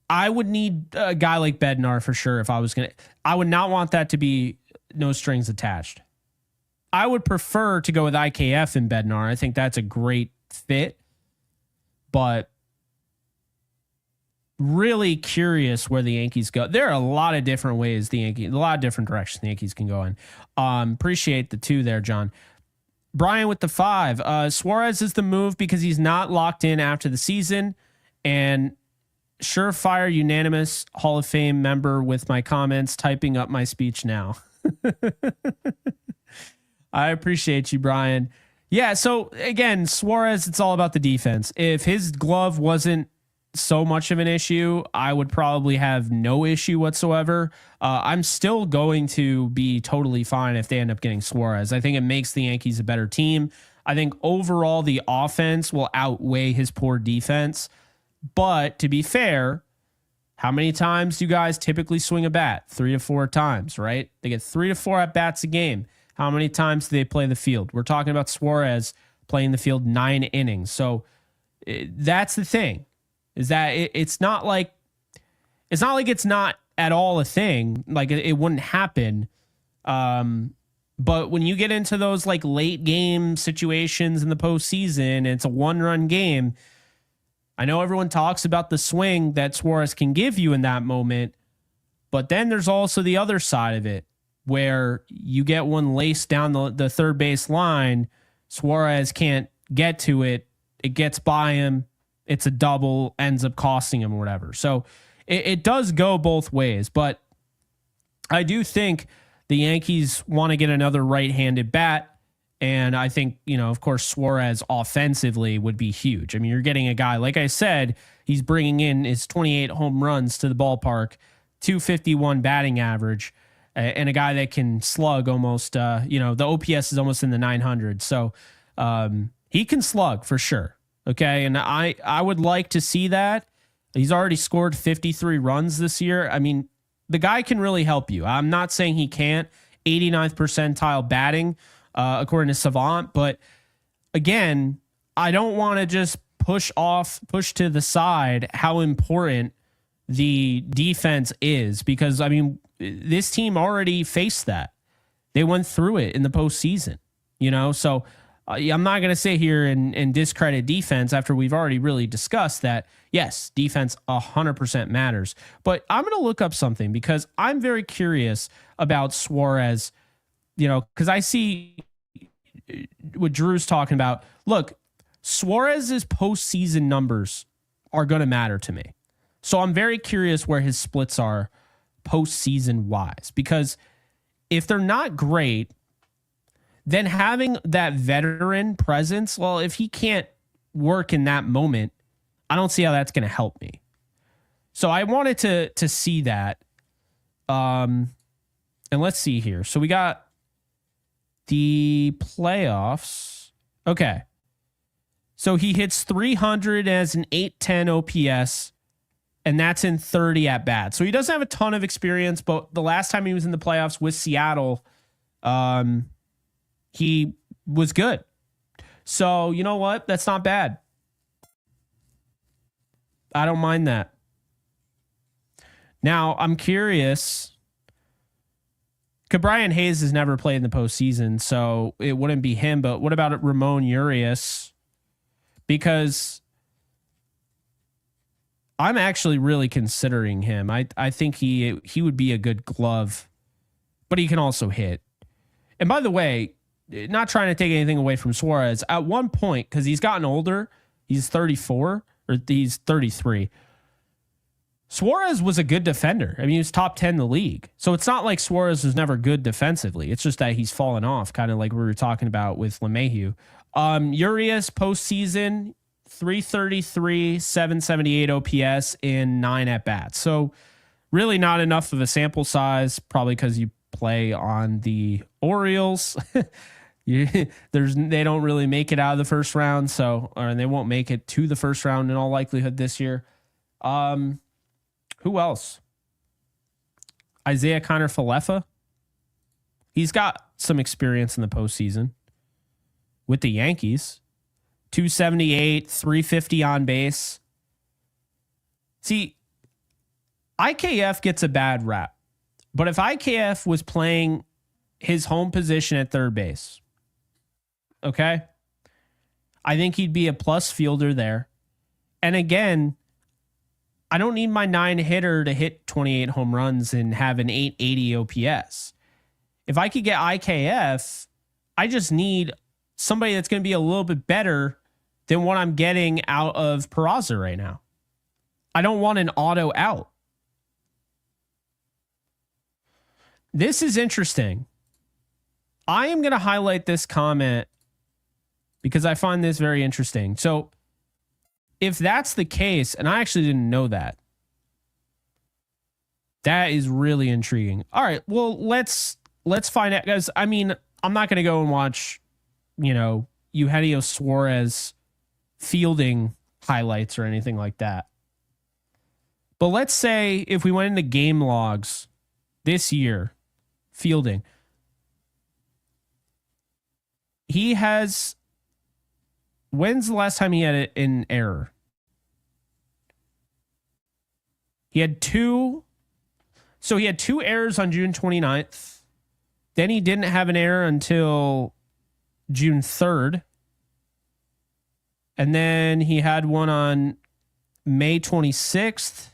I would need a guy like Bednar for sure if I was going to. I would not want that to be no strings attached. I would prefer to go with IKF and Bednar. I think that's a great fit. But really curious where the Yankees go. There are a lot of different ways a lot of different directions the Yankees can go in. Appreciate the 2 there, John. Brian with the 5. Suarez is the move because he's not locked in after the season. And surefire unanimous Hall of Fame member with my comments, typing up my speech now. I appreciate you, Brian. Yeah, so again, Suarez, it's all about the defense. If his glove wasn't so much of an issue, I would probably have no issue whatsoever. I'm still going to be totally fine if they end up getting Suarez. I think it makes the Yankees a better team. I think overall the offense will outweigh his poor defense. But to be fair, how many times do you guys typically swing a bat? 3 to 4 times, right? They get 3 to 4 at bats a game. How many times do they play the field? We're talking about Suarez playing the field 9 innings. So that's the thing, is that it's not like it's not at all a thing. Like it wouldn't happen. But when you get into those like late game situations in the postseason, it's a 1-run game. I know everyone talks about the swing that Suarez can give you in that moment, but then there's also the other side of it, where you get one laced down the third base line. Suarez can't get to it. It gets by him. It's a double, ends up costing him or whatever. So it does go both ways. But I do think the Yankees want to get another right-handed bat. And I think, of course, Suarez offensively would be huge. I mean, you're getting a guy, like I said, he's bringing in his 28 home runs to the ballpark, 251 batting average, and a guy that can slug almost, the OPS is almost in the 900. So he can slug for sure. Okay. And I would like to see that. He's already scored 53 runs this year. I mean, the guy can really help you. I'm not saying he can't. 89th percentile batting, according to Savant. But again, I don't want to just push to the side how important the defense is, because, I mean, this team already faced that. They went through it in the postseason, so I'm not going to sit here and discredit defense after we've already really discussed that. Yes, defense 100% matters, but I'm going to look up something because I'm very curious about Suarez, because I see what Drew's talking about. Look, Suarez's postseason numbers are going to matter to me. So I'm very curious where his splits are postseason wise, because if they're not great, then having that veteran presence, well, if he can't work in that moment, I don't see how that's going to help me. So I wanted to see that. And let's see here. So we got the playoffs. Okay. So he hits 300 as an 810 OPS, and that's in 30 at bats. So he doesn't have a ton of experience, but the last time he was in the playoffs with Seattle, he was good. So you know what? That's not bad. I don't mind that. Now, I'm curious. Brian Hayes has never played in the postseason, so it wouldn't be him. But what about Ramon Urias? Because I'm actually really considering him. I think he would be a good glove, but he can also hit. And by the way, not trying to take anything away from Suarez, at one point, because he's gotten older, he's 34 or he's 33. Suarez was a good defender. I mean, he was top 10 in the league. So it's not like Suarez was never good defensively. It's just that he's fallen off, kind of like we were talking about with LeMahieu. Urias postseason, 333, 778 OPS in 9 at-bats. So really not enough of a sample size, probably because you play on the Orioles. They don't really make it out of the first round, or they won't make it to the first round in all likelihood this year. Who else? Isaiah Kiner-Falefa. He's got some experience in the postseason with the Yankees. 278, 350 on base. See, IKF gets a bad rap. But if IKF was playing his home position at third base, okay, I think he'd be a plus fielder there. And again, I don't need my 9-hitter to hit 28 home runs and have an 880 OPS. If I could get IKF, I just need somebody that's going to be a little bit better than what I'm getting out of Peraza right now. I don't want an auto out. This is interesting. I am going to highlight this comment because I find this very interesting. So if that's the case, and I actually didn't know that, that is really intriguing. All right, well, let's find out, guys. I mean, I'm not going to go and watch, Eugenio Suarez fielding highlights or anything like that. But let's say if we went into game logs this year, fielding, when's the last time he had an error? He had two. So he had 2 errors on June 29th. Then he didn't have an error until June 3rd. And then he had one on May 26th.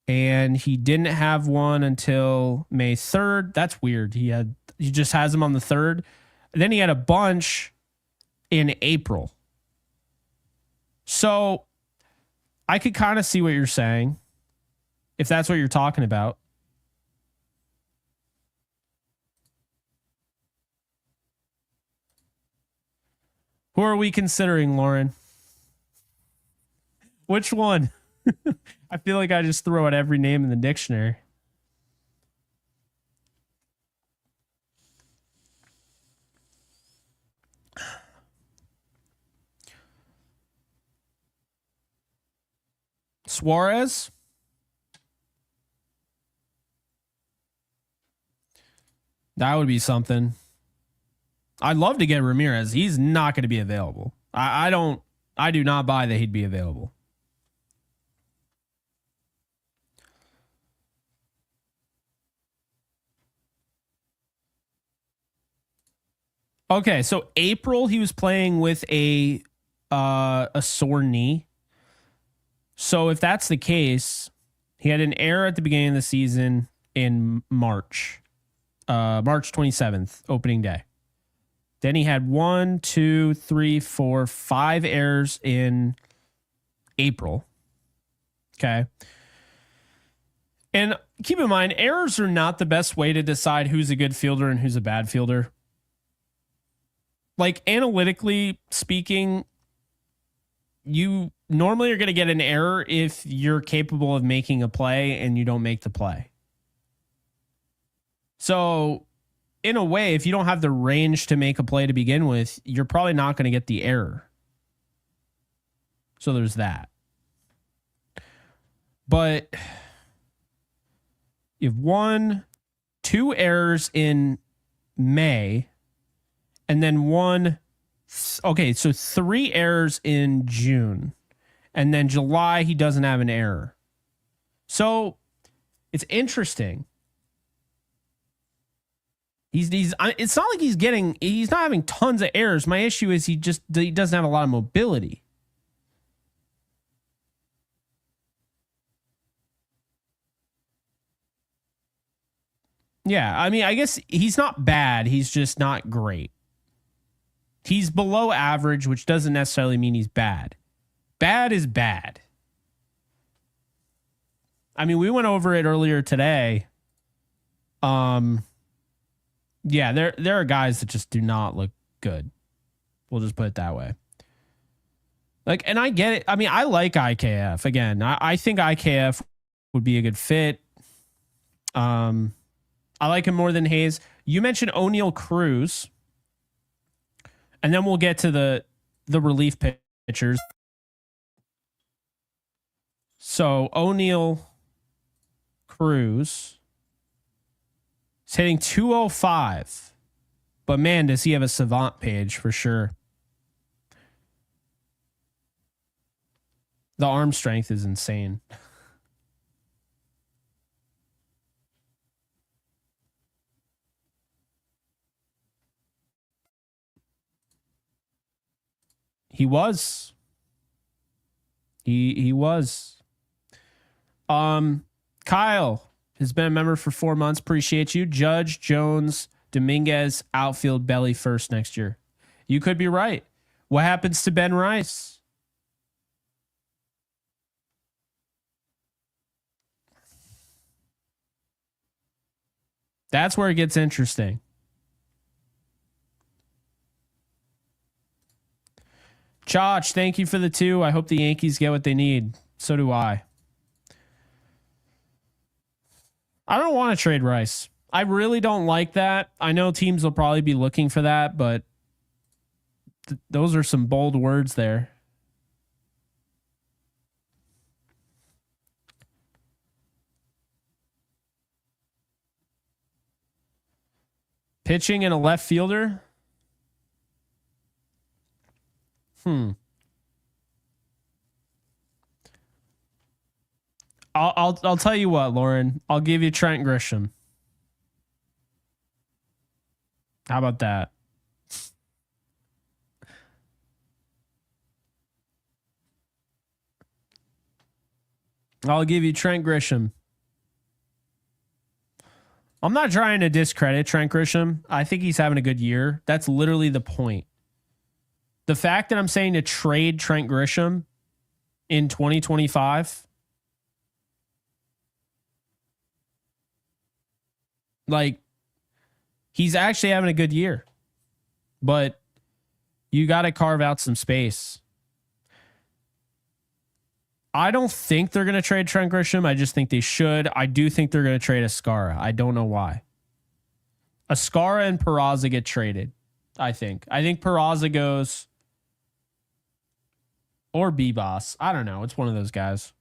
And he didn't have one until May 3rd. That's weird. He just has them on the 3rd. And then he had a bunch in April. So I could kind of see what you're saying, if that's what you're talking about. Who are we considering, Lauren? Which one? I feel like I just throw out every name in the dictionary. Suarez? That would be something. I'd love to get Ramirez. He's not going to be available. I do not buy that he'd be available. Okay, so April he was playing with a sore knee. So if that's the case, he had an error at the beginning of the season in March 27th, opening day. Then he had 5 errors in April. Okay. And keep in mind, errors are not the best way to decide who's a good fielder and who's a bad fielder. Like, analytically speaking, you normally are going to get an error if you're capable of making a play and you don't make the play. So, in a way, if you don't have the range to make a play to begin with, you're probably not going to get the error. So there's that. But you have 2 errors in May, and then 3 errors in June, And then July, he doesn't have an error. So it's interesting. It's not like he's not having tons of errors. My issue is he doesn't have a lot of mobility. Yeah, I mean, I guess he's not bad. He's just not great. He's below average, which doesn't necessarily mean he's bad. Bad is bad. I mean, we went over it earlier today. Yeah, there are guys that just do not look good. We'll just put it that way. Like, and I get it. I mean, I like IKF. Again, I think IKF would be a good fit. I like him more than Hayes. You mentioned O'Neal Cruz. And then we'll get to the relief pitchers. So O'Neal Cruz is hitting 205. But man, does he have a savant page for sure. The arm strength is insane. He was. He was. Kyle has been a member for 4 months. Appreciate you. Judge, Jones, Dominguez, outfield belly first next year. You could be right. What happens to Ben Rice? That's where it gets interesting. Chach, thank you for the 2. I hope the Yankees get what they need. So do I. I don't want to trade Rice. I really don't like that. I know teams will probably be looking for that, but those are some bold words there. Pitching and a left fielder? I'll tell you what, Lauren. I'll give you Trent Grisham. How about that? I'll give you Trent Grisham. I'm not trying to discredit Trent Grisham. I think he's having a good year. That's literally the point. The fact that I'm saying to trade Trent Grisham in 2025, like, he's actually having a good year. But you got to carve out some space. I don't think they're going to trade Trent Grisham. I just think they should. I do think they're going to trade Ascara. I don't know why. Ascara and Peraza get traded, I think. I think Peraza goes, or B-Boss. I don't know. It's one of those guys.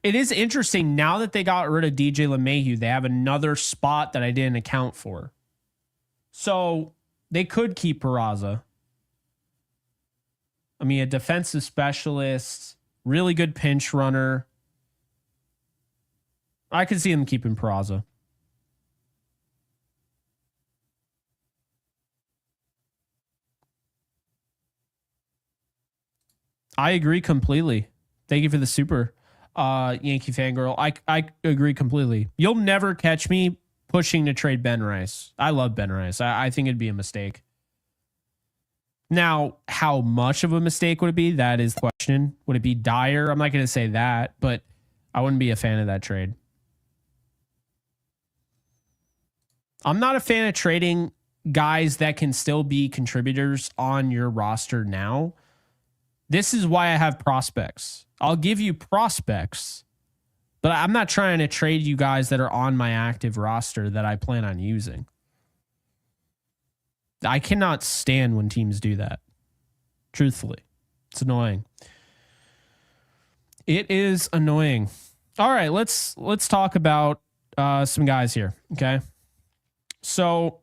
It is interesting. Now that they got rid of DJ LeMahieu, they have another spot that I didn't account for. So they could keep Peraza. I mean, a defensive specialist, really good pinch runner. I could see them keeping Peraza. I agree completely. Thank you for the super, Yankee fangirl. I agree completely. You'll never catch me pushing to trade Ben Rice. I love Ben Rice. I think it'd be a mistake. Now, how much of a mistake would it be? That is the question. Would it be dire? I'm not going to say that, but I wouldn't be a fan of that trade. I'm not a fan of trading guys that can still be contributors on your roster now. This is why I have prospects. I'll give you prospects, but I'm not trying to trade you guys that are on my active roster that I plan on using. I cannot stand when teams do that. Truthfully, it's annoying. It is annoying. All right, let's talk about some guys here. Okay, so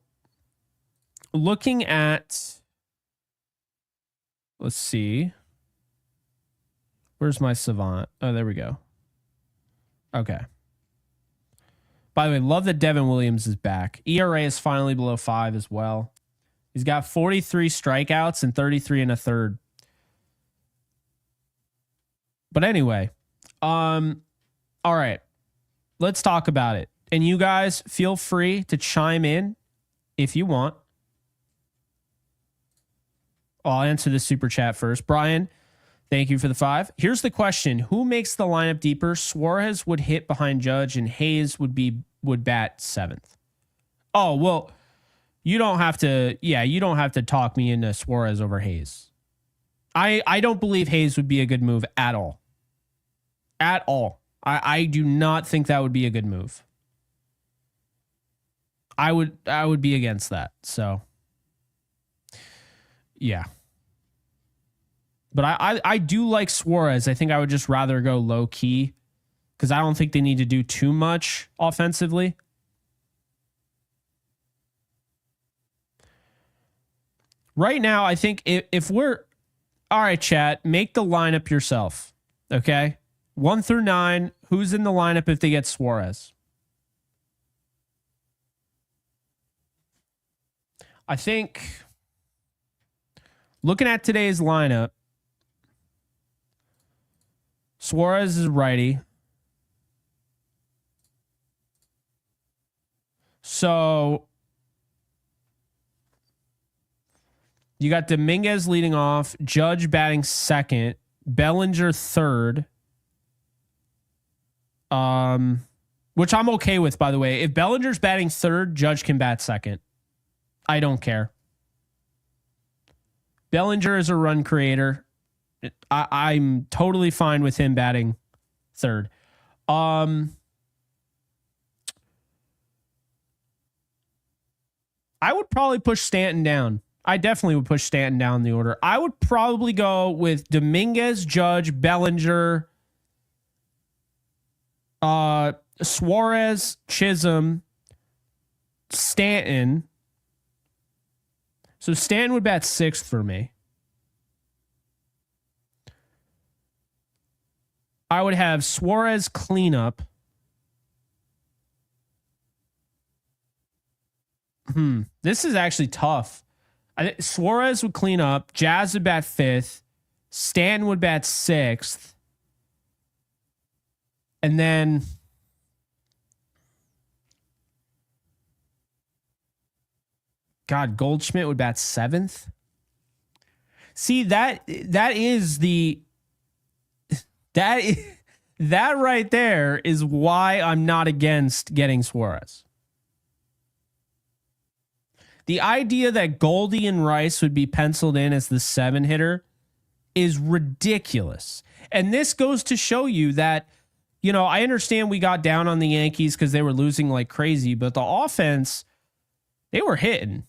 looking at, let's see. Where's my Savant? Oh, there we go. Okay. By the way, love that Devin Williams is back. ERA is finally below 5 as well. He's got 43 strikeouts and 33 and a third. But anyway, all right. Let's talk about it. And you guys feel free to chime in if you want. I'll answer the super chat first. Brian, thank you for the 5. Here's the question. Who makes the lineup deeper? Suarez would hit behind Judge and Hayes would bat 7th. Oh, well, you don't have to talk me into Suarez over Hayes. I don't believe Hayes would be a good move at all. At all. I do not think that would be a good move. I would be against that. So yeah. But I do like Suarez. I think I would just rather go low key because I don't think they need to do too much offensively. Right now, I think if we're all right, chat, make the lineup yourself. Okay. 1 through 9. Who's in the lineup if they get Suarez? I think looking at today's lineup, Suarez is righty. So you got Dominguez leading off, Judge batting 2nd, Bellinger 3rd. Which I'm okay with, by the way. If Bellinger's batting 3rd, Judge can bat 2nd. I don't care. Bellinger is a run creator. I'm totally fine with him batting 3rd. I would probably push Stanton down. I definitely would push Stanton down the order. I would probably go with Dominguez, Judge, Bellinger, Suarez, Chisholm, Stanton. So Stanton would bat 6th for me. I would have Suarez cleanup. This is actually tough. Suarez would clean up. Jazz would bat 5th. Stanton would bat 6th. And then Goldschmidt would bat 7th. See, that right there is why I'm not against getting Suarez. The idea that Goldie and Rice would be penciled in as the 7 hitter is ridiculous. And this goes to show you that, you know, I understand we got down on the Yankees because they were losing like crazy, but the offense, they were hitting.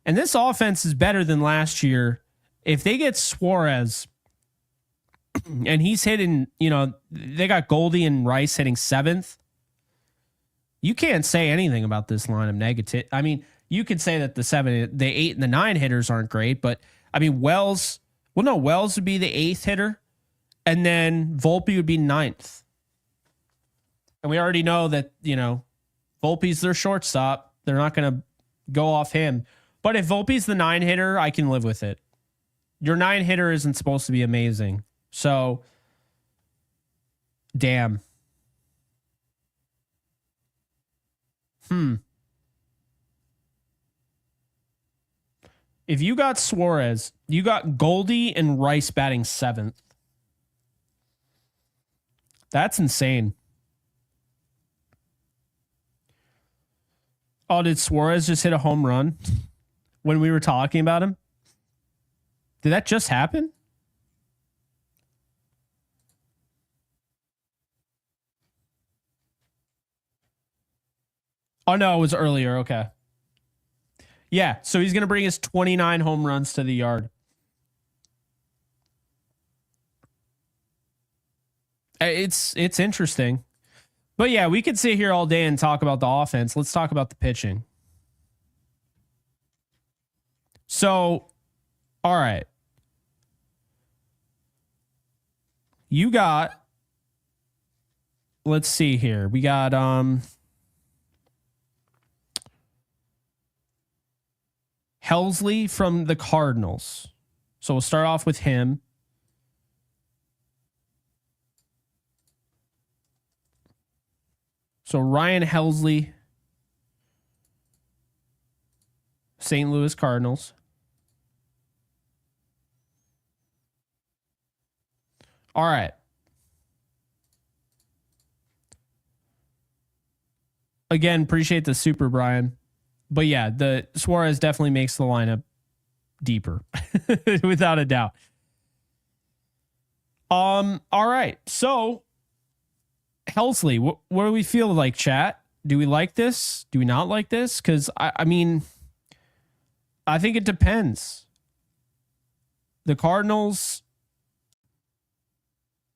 And this offense is better than last year. If they get Suarez and he's hitting, you know, they got Goldie and Rice hitting 7th, you can't say anything about this lineup negative. I mean, you could say that the 8 and the 9 hitters aren't great, but I mean, Wells would be the 8th hitter, and then Volpe would be 9th. And we already know that, you know, Volpe's their shortstop. They're not going to go off him. But if Volpe's the 9 hitter, I can live with it. Your 9 hitter isn't supposed to be amazing. So, damn. If you got Suarez, you got Goldie and Rice batting 7th. That's insane. Oh, did Suarez just hit a home run when we were talking about him? Did that just happen? Oh, no, it was earlier. Okay. Yeah, so he's going to bring his 29 home runs to the yard. It's interesting. But yeah, we could sit here all day and talk about the offense. Let's talk about the pitching. So, all right. you got, let's see here. We got Helsley from the Cardinals. So we'll start off with him. So Ryan Helsley, St. Louis Cardinals. All right. Again, appreciate the super, Brian. But yeah, the Suarez definitely makes the lineup deeper without a doubt. All right. So Helsley, what do we feel like, chat? Do we like this? Do we not like this? Because I mean, I think it depends. The Cardinals,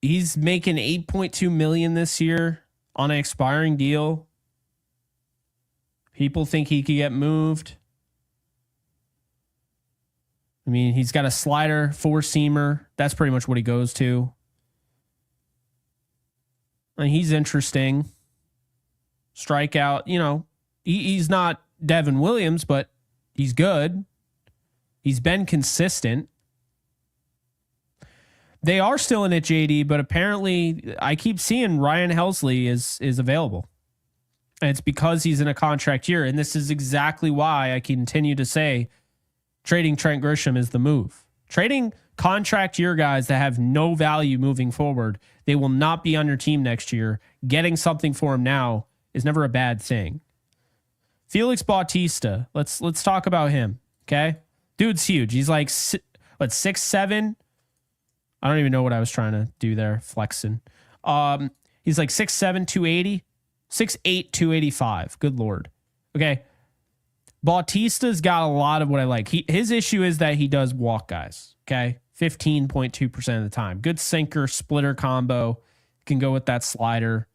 he's making $8.2 million this year on an expiring deal. People think he could get moved. I mean, he's got a slider, four-seamer. That's pretty much what he goes to. And he's interesting. Strikeout, you know, he's not Devin Williams, but he's good. He's been consistent. They are still in it, JD, but apparently I keep seeing Ryan Helsley is available. And it's because he's in a contract year. And this is exactly why I continue to say trading Trent Grisham is the move. Trading contract year guys that have no value moving forward, they will not be on your team next year. Getting something for him now is never a bad thing. Felix Bautista, let's talk about him, okay? Dude's huge. He's like, 6'7". I don't even know what I was trying to do there, flexing. He's like 6'7", 280. 6'8", 285. Good Lord. Okay. Bautista's got a lot of what I like. His issue is that he does walk guys. Okay. 15.2% of the time. Good sinker, splitter combo. Can go with that slider.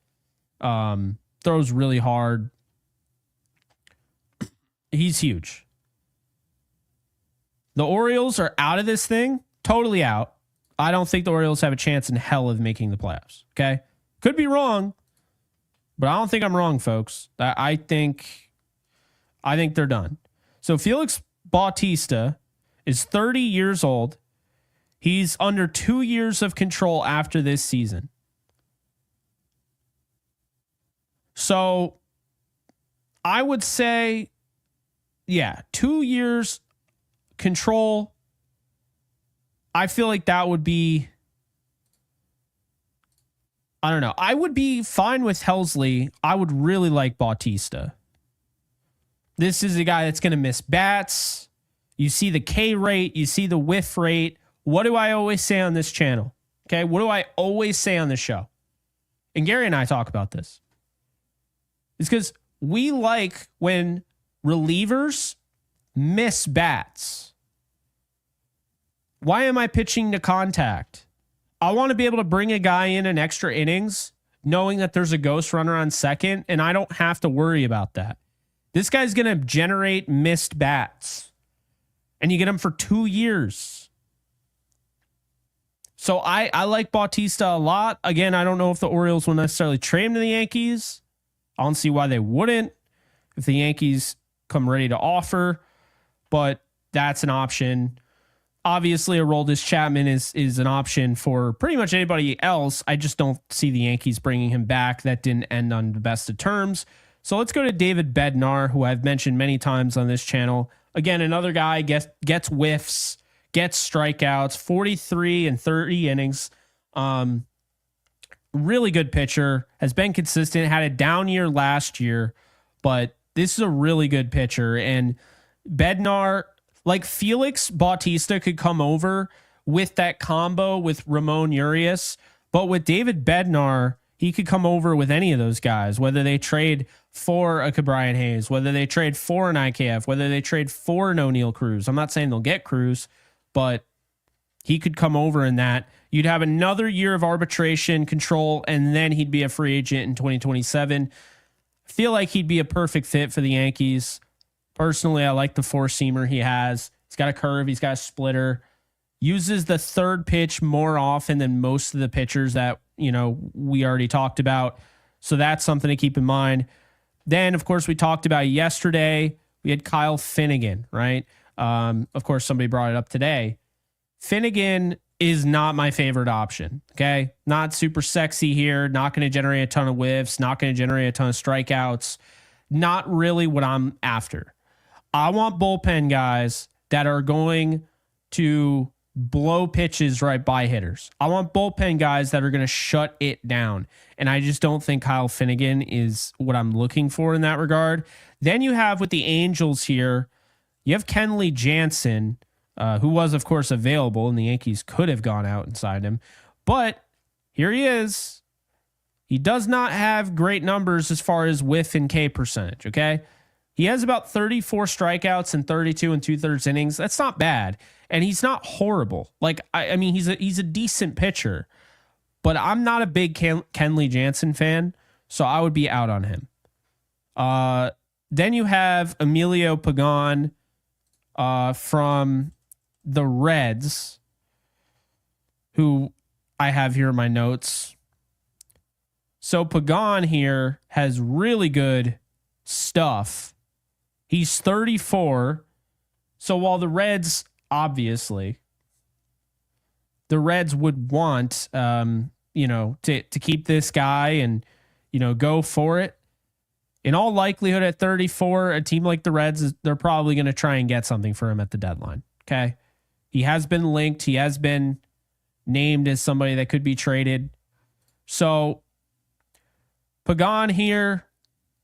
Throws really hard. He's huge. The Orioles are out of this thing. Totally out. I don't think the Orioles have a chance in hell of making the playoffs. Okay. Could be wrong. But I don't think I'm wrong, folks. I think they're done. So Felix Bautista is 30 years old. He's under 2 years of control after this season. So I would say, yeah, 2 years control. I feel like that would be, I don't know. I would be fine with Helsley. I would really like Bautista. This is a guy that's going to miss bats. You see the K rate. You see the whiff rate. What do I always say on this channel? Okay. What do I always say on this show? And Gary and I talk about this. It's because we like when relievers miss bats. Why am I pitching to contact? I want to be able to bring a guy in extra innings knowing that there's a ghost runner on second, and I don't have to worry about that. This guy's going to generate missed bats, and you get him for 2 years. So I like Bautista a lot. Again, I don't know if the Orioles will necessarily trade him to the Yankees. I don't see why they wouldn't if the Yankees come ready to offer, but that's an option. Obviously, Aroldis Chapman is an option for pretty much anybody else. I just don't see the Yankees bringing him back. That didn't end on the best of terms. So let's go to David Bednar, who I've mentioned many times on this channel. Again, another guy gets whiffs, gets strikeouts, 43 and 30 innings. Really good pitcher, has been consistent, had a down year last year, but this is a really good pitcher. And Bednar, like Felix Bautista, could come over with that combo with Ramon Urias, but with David Bednar, he could come over with any of those guys, whether they trade for a Ke'Bryan Hayes, whether they trade for an IKF, whether they trade for an O'Neal Cruz. I'm not saying they'll get Cruz, but he could come over in that. You'd have another year of arbitration control, and then he'd be a free agent in 2027. I feel like he'd be a perfect fit for the Yankees. Personally, I like the four-seamer he has. He's got a curve. He's got a splitter. uses the third pitch more often than most of the pitchers that, we already talked about. So that's something to keep in mind. Then, of course, we talked about yesterday. We had Kyle Finnegan, right? Of course, somebody brought it up today. Finnegan is not my favorite option, okay? Not super sexy here, not going to generate a ton of whiffs, not going to generate a ton of strikeouts. Not really what I'm after. I want bullpen guys that are going to blow pitches right by hitters. I want bullpen guys that are going to shut it down. And I just don't think Kyle Finnegan is what I'm looking for in that regard. Then you have with the Angels here, you have Kenley Jansen, who was, of course, available, and the Yankees could have gone out and signed him. But here he is. He does not have great numbers as far as whiff and K percentage, okay? He has about 34 strikeouts and 32 and 2/3 innings. That's not bad. And he's not horrible. Like, I mean, he's a decent pitcher. But I'm not a big Kenley Jansen fan, so I would be out on him. Then you have Emilio Pagan from the Reds, who I have here in my notes. So Pagan here has really good stuff. He's 34. So while the Reds, obviously, the Reds would want, to keep this guy and, go for it. In all likelihood, at 34, a team like the Reds, they're probably going to try and get something for him at the deadline. Okay. He has been linked. He has been named as somebody that could be traded. So Pagan here,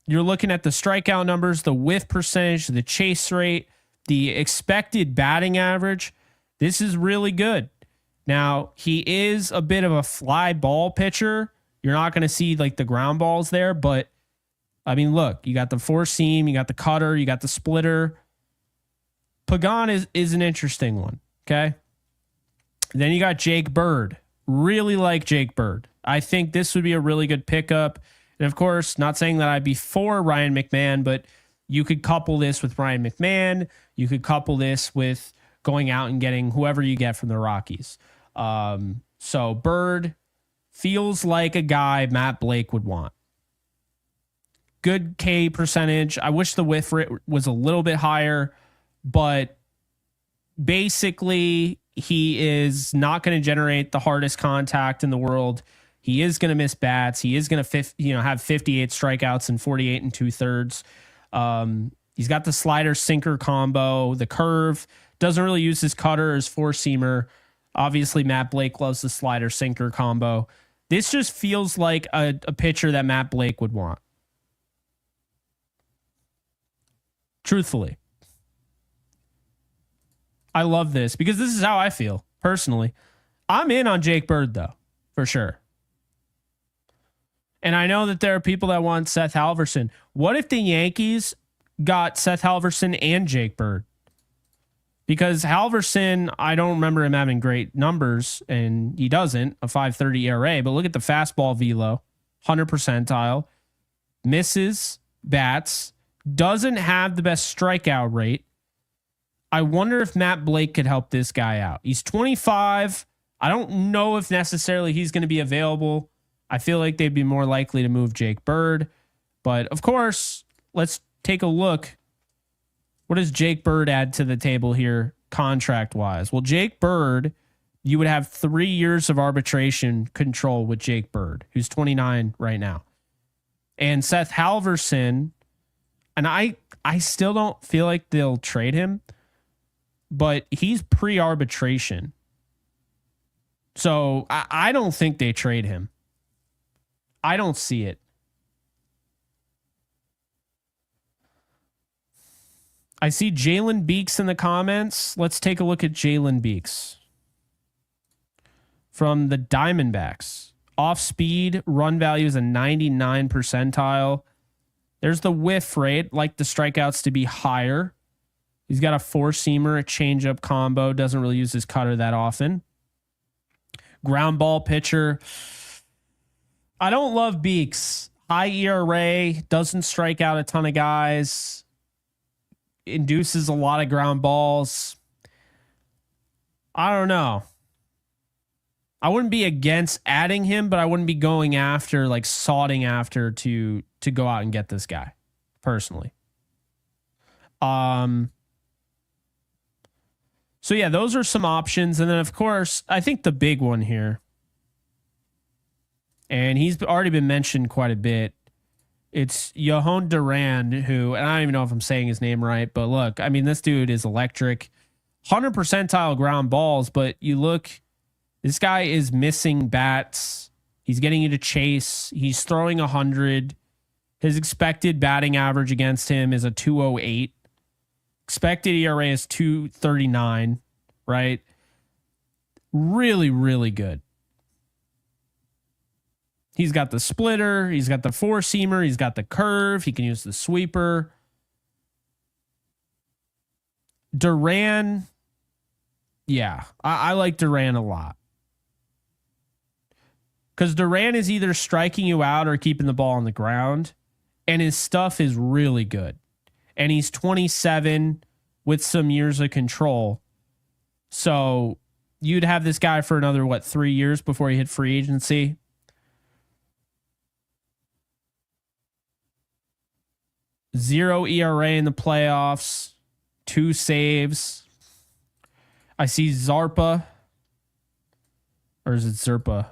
you're looking at the strikeout numbers, the whiff percentage, the chase rate, the expected batting average. This is really good. Now, he is a bit of a fly ball pitcher. You're not going to see like the ground balls there, but I mean, look, you got the four seam, you got the cutter, you got the splitter. Pagan is an interesting one. Okay. Then you got Jake Bird. Really like Jake Bird. I think this would be a really good pickup. And of course, not saying that I'd be for Ryan McMahon, but you could couple this with Ryan McMahon. You could couple this with going out and getting whoever you get from the Rockies. So Bird feels like a guy Matt Blake would want. Good K percentage. I wish the whiff rate was a little bit higher, but basically he is not going to generate the hardest contact in the world. He is going to miss bats. He is going to have 58 strikeouts and 48 and 2/3. He's got the slider sinker combo, the curve. Doesn't really use his cutter, his four seamer. Obviously, Matt Blake loves the slider sinker combo. This just feels like a pitcher that Matt Blake would want. Truthfully. I love this because this is how I feel personally. I'm in on Jake Bird, though, for sure. And I know that there are people that want Seth Halverson. What if the Yankees got Seth Halverson and Jake Bird? Because Halverson, I don't remember him having great numbers, and he doesn't, a 5.30 ERA. But look at the fastball velo, 100 percentile, misses bats, doesn't have the best strikeout rate. I wonder if Matt Blake could help this guy out. He's 25. I don't know if necessarily he's going to be available. I feel like they'd be more likely to move Jake Bird. But of course, let's take a look. What does Jake Bird add to the table here contract-wise? Well, Jake Bird, you would have 3 years of arbitration control with Jake Bird, who's 29 right now. And Seth Halverson, and I still don't feel like they'll trade him, but he's pre-arbitration. So I don't think they trade him. I don't see it. I see Jalen Beeks in the comments. Let's take a look at Jalen Beeks from the Diamondbacks. Off speed, run value is a 99 percentile. There's the whiff rate, like the strikeouts to be higher. He's got a four-seamer, a changeup combo. Doesn't really use his cutter that often. Ground ball pitcher. I don't love Beeks. High ERA, doesn't strike out a ton of guys. Induces a lot of ground balls. I don't know. I wouldn't be against adding him, but I wouldn't be going after, like, soughting after to go out and get this guy personally. So yeah, those are some options. And then of course, I think the big one here, and he's already been mentioned quite a bit, it's Johan Duran, who, and I don't even know if I'm saying his name right, but look, I mean, this dude is electric. 100 percentile ground balls, but you look, this guy is missing bats. He's getting you to chase. He's throwing 100. His expected batting average against him is a 208. Expected ERA is 239, right? Really, really good. He's got the splitter. He's got the four-seamer. He's got the curve. He can use the sweeper. Duran, yeah, I like Duran a lot. Because Duran is either striking you out or keeping the ball on the ground. And his stuff is really good. And he's 27 with some years of control. So you'd have this guy for another, 3 years before he hit free agency? Zero ERA in the playoffs. 2 saves. I see Zarpa. Or is it Zerpa?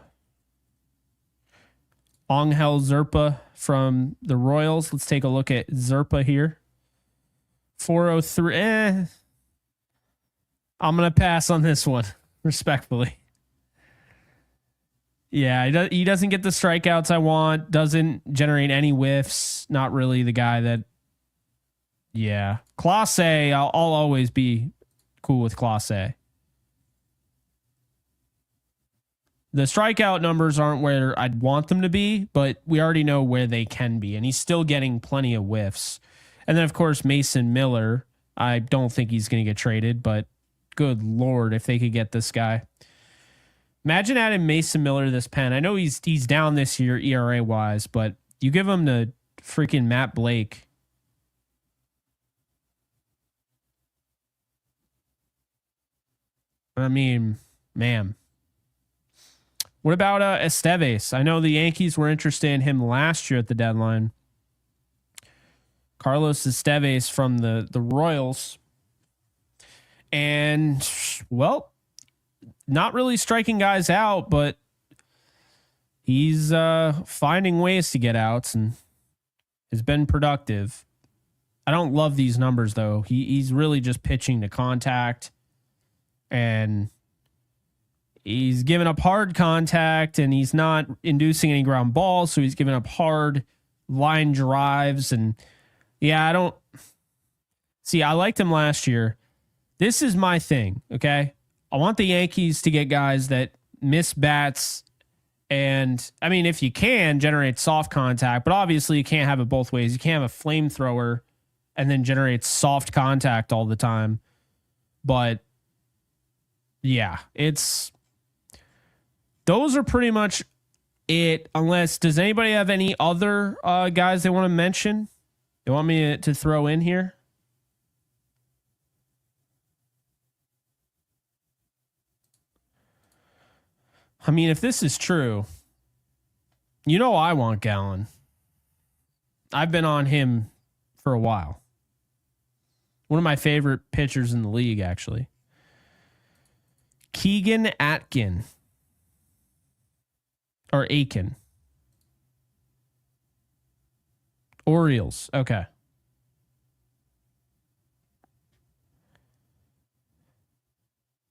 Angel Zerpa from the Royals. Let's take a look at Zerpa here. 403. I'm going to pass on this one, respectfully. Yeah, he doesn't get the strikeouts I want. Doesn't generate any whiffs. Not really the guy that... Yeah. Class A, I'll always be cool with Class A. The strikeout numbers aren't where I'd want them to be, but we already know where they can be, and he's still getting plenty of whiffs. And then, of course, Mason Miller. I don't think he's going to get traded, but good Lord, if they could get this guy. Imagine adding Mason Miller to this pen. I know he's down this year ERA-wise, but you give him to freaking Matt Blake. I mean, man. What about Esteves? I know the Yankees were interested in him last year at the deadline. Carlos Esteves from the Royals. And, well, not really striking guys out, but he's finding ways to get outs and has been productive. I don't love these numbers, though. He's really just pitching to contact. And he's giving up hard contact, and he's not inducing any ground balls, so he's giving up hard line drives. And yeah, I liked him last year. This is my thing, okay? I want the Yankees to get guys that miss bats, and I mean, if you can, generate soft contact, but obviously you can't have it both ways. You can't have a flamethrower and then generate soft contact all the time. But yeah, those are pretty much it. Unless, does anybody have any other guys they want to mention? They want me to throw in here? I mean, if this is true, you know I want Gallen. I've been on him for a while. One of my favorite pitchers in the league, actually. Keegan Atkin. Or Aiken. Orioles. Okay.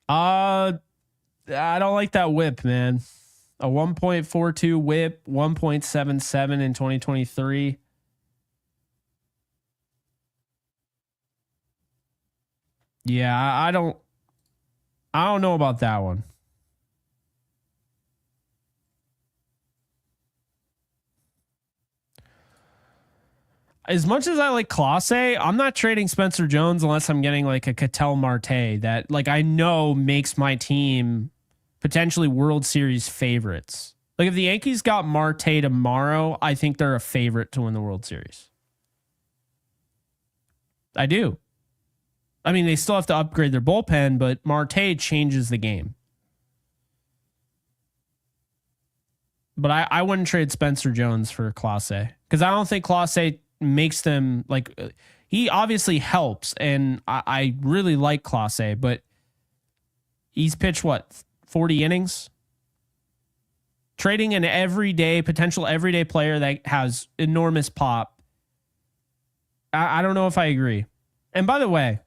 I don't like that whip, man. A 1.42 whip, 1.77 in 2023. Yeah, I don't know about that one. As much as I like Clase, I'm not trading Spencer Jones unless I'm getting like a Ketel Marte that like I know makes my team potentially World Series favorites. Like if the Yankees got Marte tomorrow, I think they're a favorite to win the World Series. I do. I mean, they still have to upgrade their bullpen, but Marte changes the game. But I wouldn't trade Spencer Jones for Clase, because I don't think Clase makes them like. He obviously helps, and I really like Clase, but he's pitched what, 40 innings? Trading an potential everyday player that has enormous pop. I don't know if I agree. And by the way,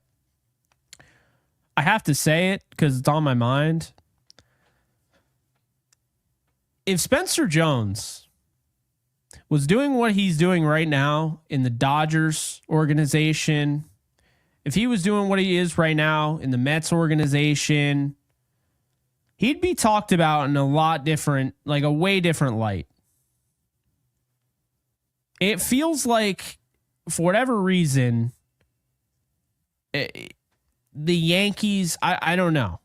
I have to say it because it's on my mind. If Spencer Jones was doing what he's doing right now in the Dodgers organization, if he was doing what he is right now in the Mets organization, he'd be talked about in a lot different, like a way different light. It feels like, for whatever reason, the Yankees, I don't know.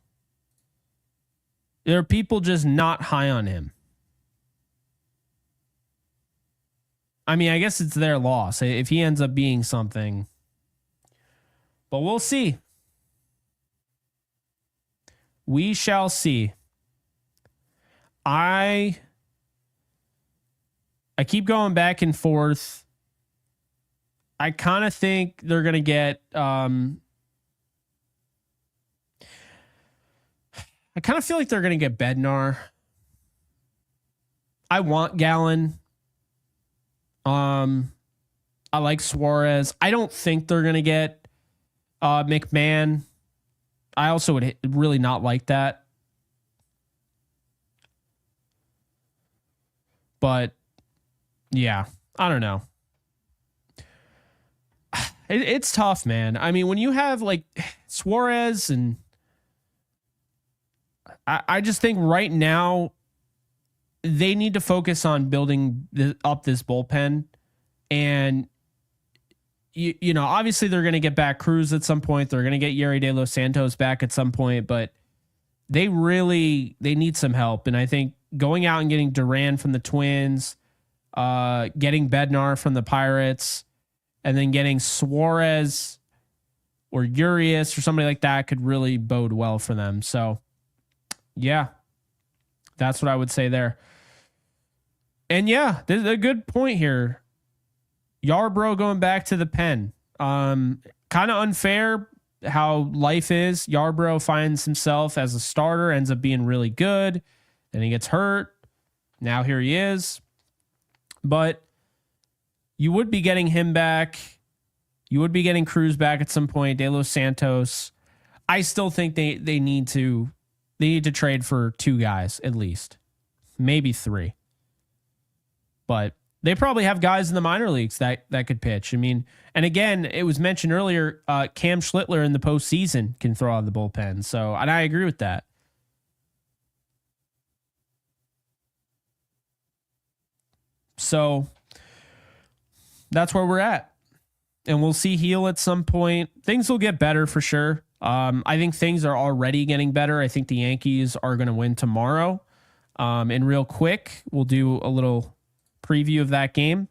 There are people just not high on him. I mean, I guess it's their loss if he ends up being something. But we'll see. We shall see. I keep going back and forth. I kind of think they're going to get I kind of feel like they're going to get Bednar. I want Gallen. I like Suarez. I don't think they're going to get McMahon. I also would really not like that. But yeah, I don't know. It's tough, man. I mean, when you have like Suarez, and I just think right now they need to focus on building up this bullpen. And you know, obviously they're going to get back Cruz at some point. They're going to get Yeri De Los Santos back at some point, but they need some help. And I think going out and getting Duran from the Twins, getting Bednar from the Pirates, and then getting Suarez or Urias or somebody like that could really bode well for them. So yeah, that's what I would say there. And yeah, there's a good point here. Yarbrough going back to the pen. Kind of unfair how life is. Yarbrough finds himself as a starter, ends up being really good. Then he gets hurt. Now here he is. But you would be getting him back. You would be getting Cruz back at some point. De Los Santos. I still think they need to trade for 2 guys at least. Maybe 3. But they probably have guys in the minor leagues that could pitch. I mean, and again, it was mentioned earlier, Cam Schlittler in the postseason can throw out of the bullpen. So, and I agree with that. So that's where we're at. And we'll see Heel at some point. Things will get better for sure. I think things are already getting better. I think the Yankees are going to win tomorrow. And real quick, we'll do a little preview of that game.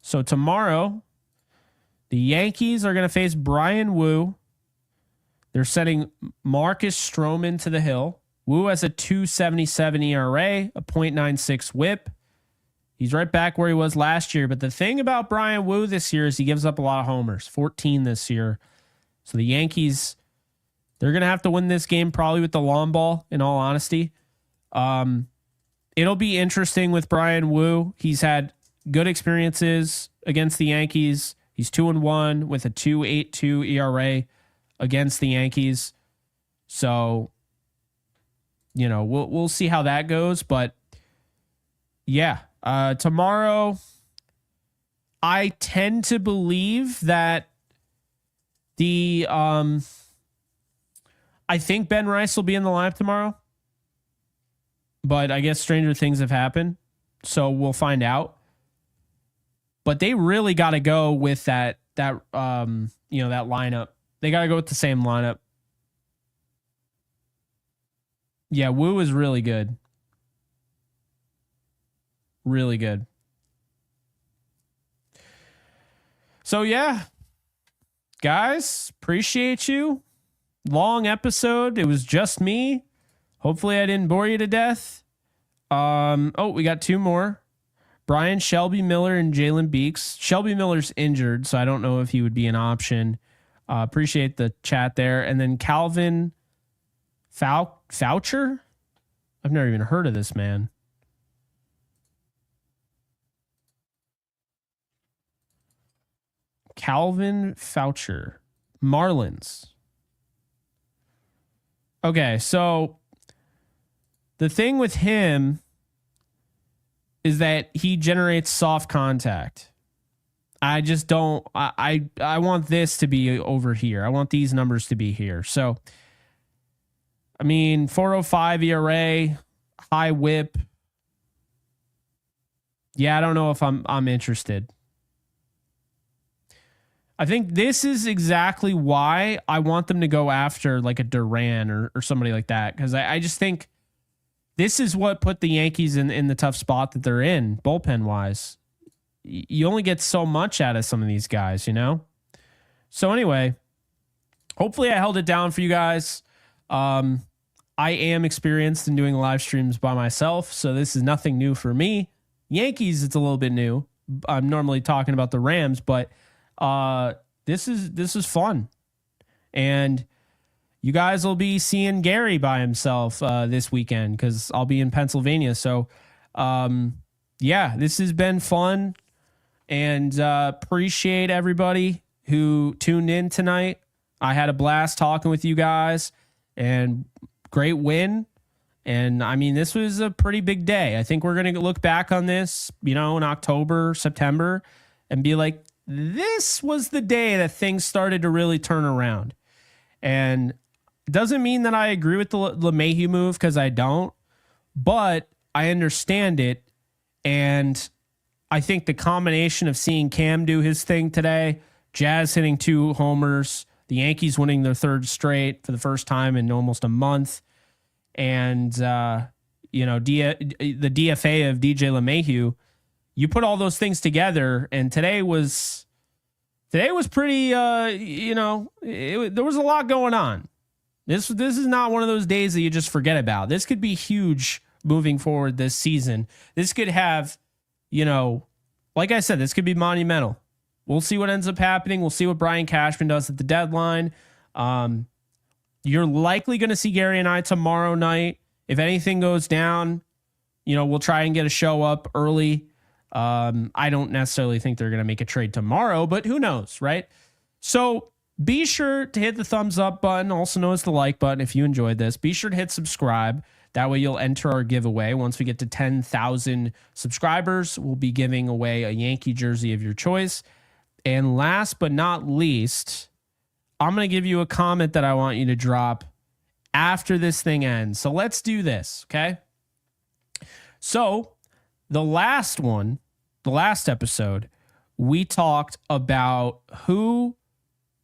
So tomorrow, the Yankees are going to face Brian Wu. They're sending Marcus Stroman to the hill. Wu has a 2.77 ERA, a .96 WHIP. He's right back where he was last year. But the thing about Brian Wu this year is he gives up a lot of homers, 14 this year. So the Yankees, they're going to have to win this game probably with the long ball, in all honesty. It'll be interesting with Brian Wu. He's had good experiences against the Yankees. He's 2-1 with a 2.82 ERA against the Yankees. So, you know, we'll see how that goes. But yeah, tomorrow, I tend to believe that I think Ben Rice will be in the lineup tomorrow. But I guess stranger things have happened, so we'll find out. But they really got to go with that lineup. They got to go with the same lineup. Yeah, Wu is really good. Really good. So yeah, guys, appreciate you. Long episode. It was just me. Hopefully I didn't bore you to death. We got two more. Brian, Shelby Miller, and Jalen Beeks. Shelby Miller's injured, so I don't know if he would be an option. Appreciate the chat there. And then Calvin Foucher? I've never even heard of this man. Calvin Foucher. Marlins. Okay, so the thing with him is that he generates soft contact. I just don't, I want this to be over here. I want these numbers to be here. So, I mean, 4.05 ERA, high whip. Yeah, I don't know if I'm interested. I think this is exactly why I want them to go after like a Duran or somebody like that. Because I just think this is what put the Yankees in the tough spot that they're in, bullpen wise. You only get so much out of some of these guys, you know? So anyway, hopefully I held it down for you guys. I am experienced in doing live streams by myself, so this is nothing new for me. Yankees, it's a little bit new. I'm normally talking about the Rams, but this is fun. And you guys will be seeing Gary by himself this weekend because I'll be in Pennsylvania. So, yeah, this has been fun. And appreciate everybody who tuned in tonight. I had a blast talking with you guys. And great win. And, I mean, this was a pretty big day. I think we're going to look back on this, in October, September, and be like, this was the day that things started to really turn around. And it doesn't mean that I agree with the LeMahieu move because I don't, but I understand it. And I think the combination of seeing Cam do his thing today, Jazz hitting 2 homers, the Yankees winning their 3rd straight for the first time in almost a month, and the DFA of DJ LeMahieu, you put all those things together, and today was pretty. There was a lot going on. This is not one of those days that you just forget about. This could be huge moving forward this season. This could have, like I said, this could be monumental. We'll see what ends up happening. We'll see what Brian Cashman does at the deadline. You're likely going to see Gary and I tomorrow night. If anything goes down, we'll try and get a show up early. I don't necessarily think they're going to make a trade tomorrow, but who knows, right? So be sure to hit the thumbs up button, also known as the like button if you enjoyed this. Be sure to hit subscribe. That way you'll enter our giveaway. Once we get to 10,000 subscribers, we'll be giving away a Yankee jersey of your choice. And last but not least, I'm going to give you a comment that I want you to drop after this thing ends. So let's do this, okay? So the last episode, we talked about who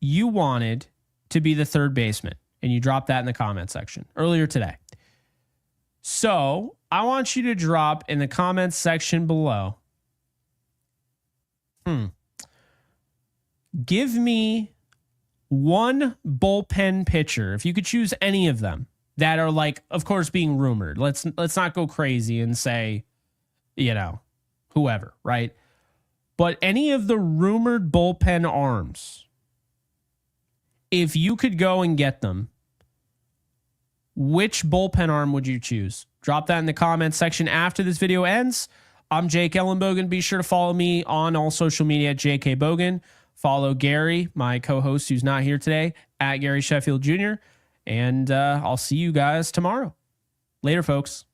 you wanted to be the third baseman, and you dropped that in the comment section earlier today. So I want you to drop in the comments section below. Give me one bullpen pitcher, if you could choose any of them that are like, of course, being rumored. Let's not go crazy and say, whoever, right? But any of the rumored bullpen arms, if you could go and get them, which bullpen arm would you choose? Drop that in the comments section after this video ends. I'm Jake Ellenbogen. Be sure to follow me on all social media at JK Bogan. Follow Gary, my co-host who's not here today, at Gary Sheffield Jr. And I'll see you guys tomorrow. Later, folks.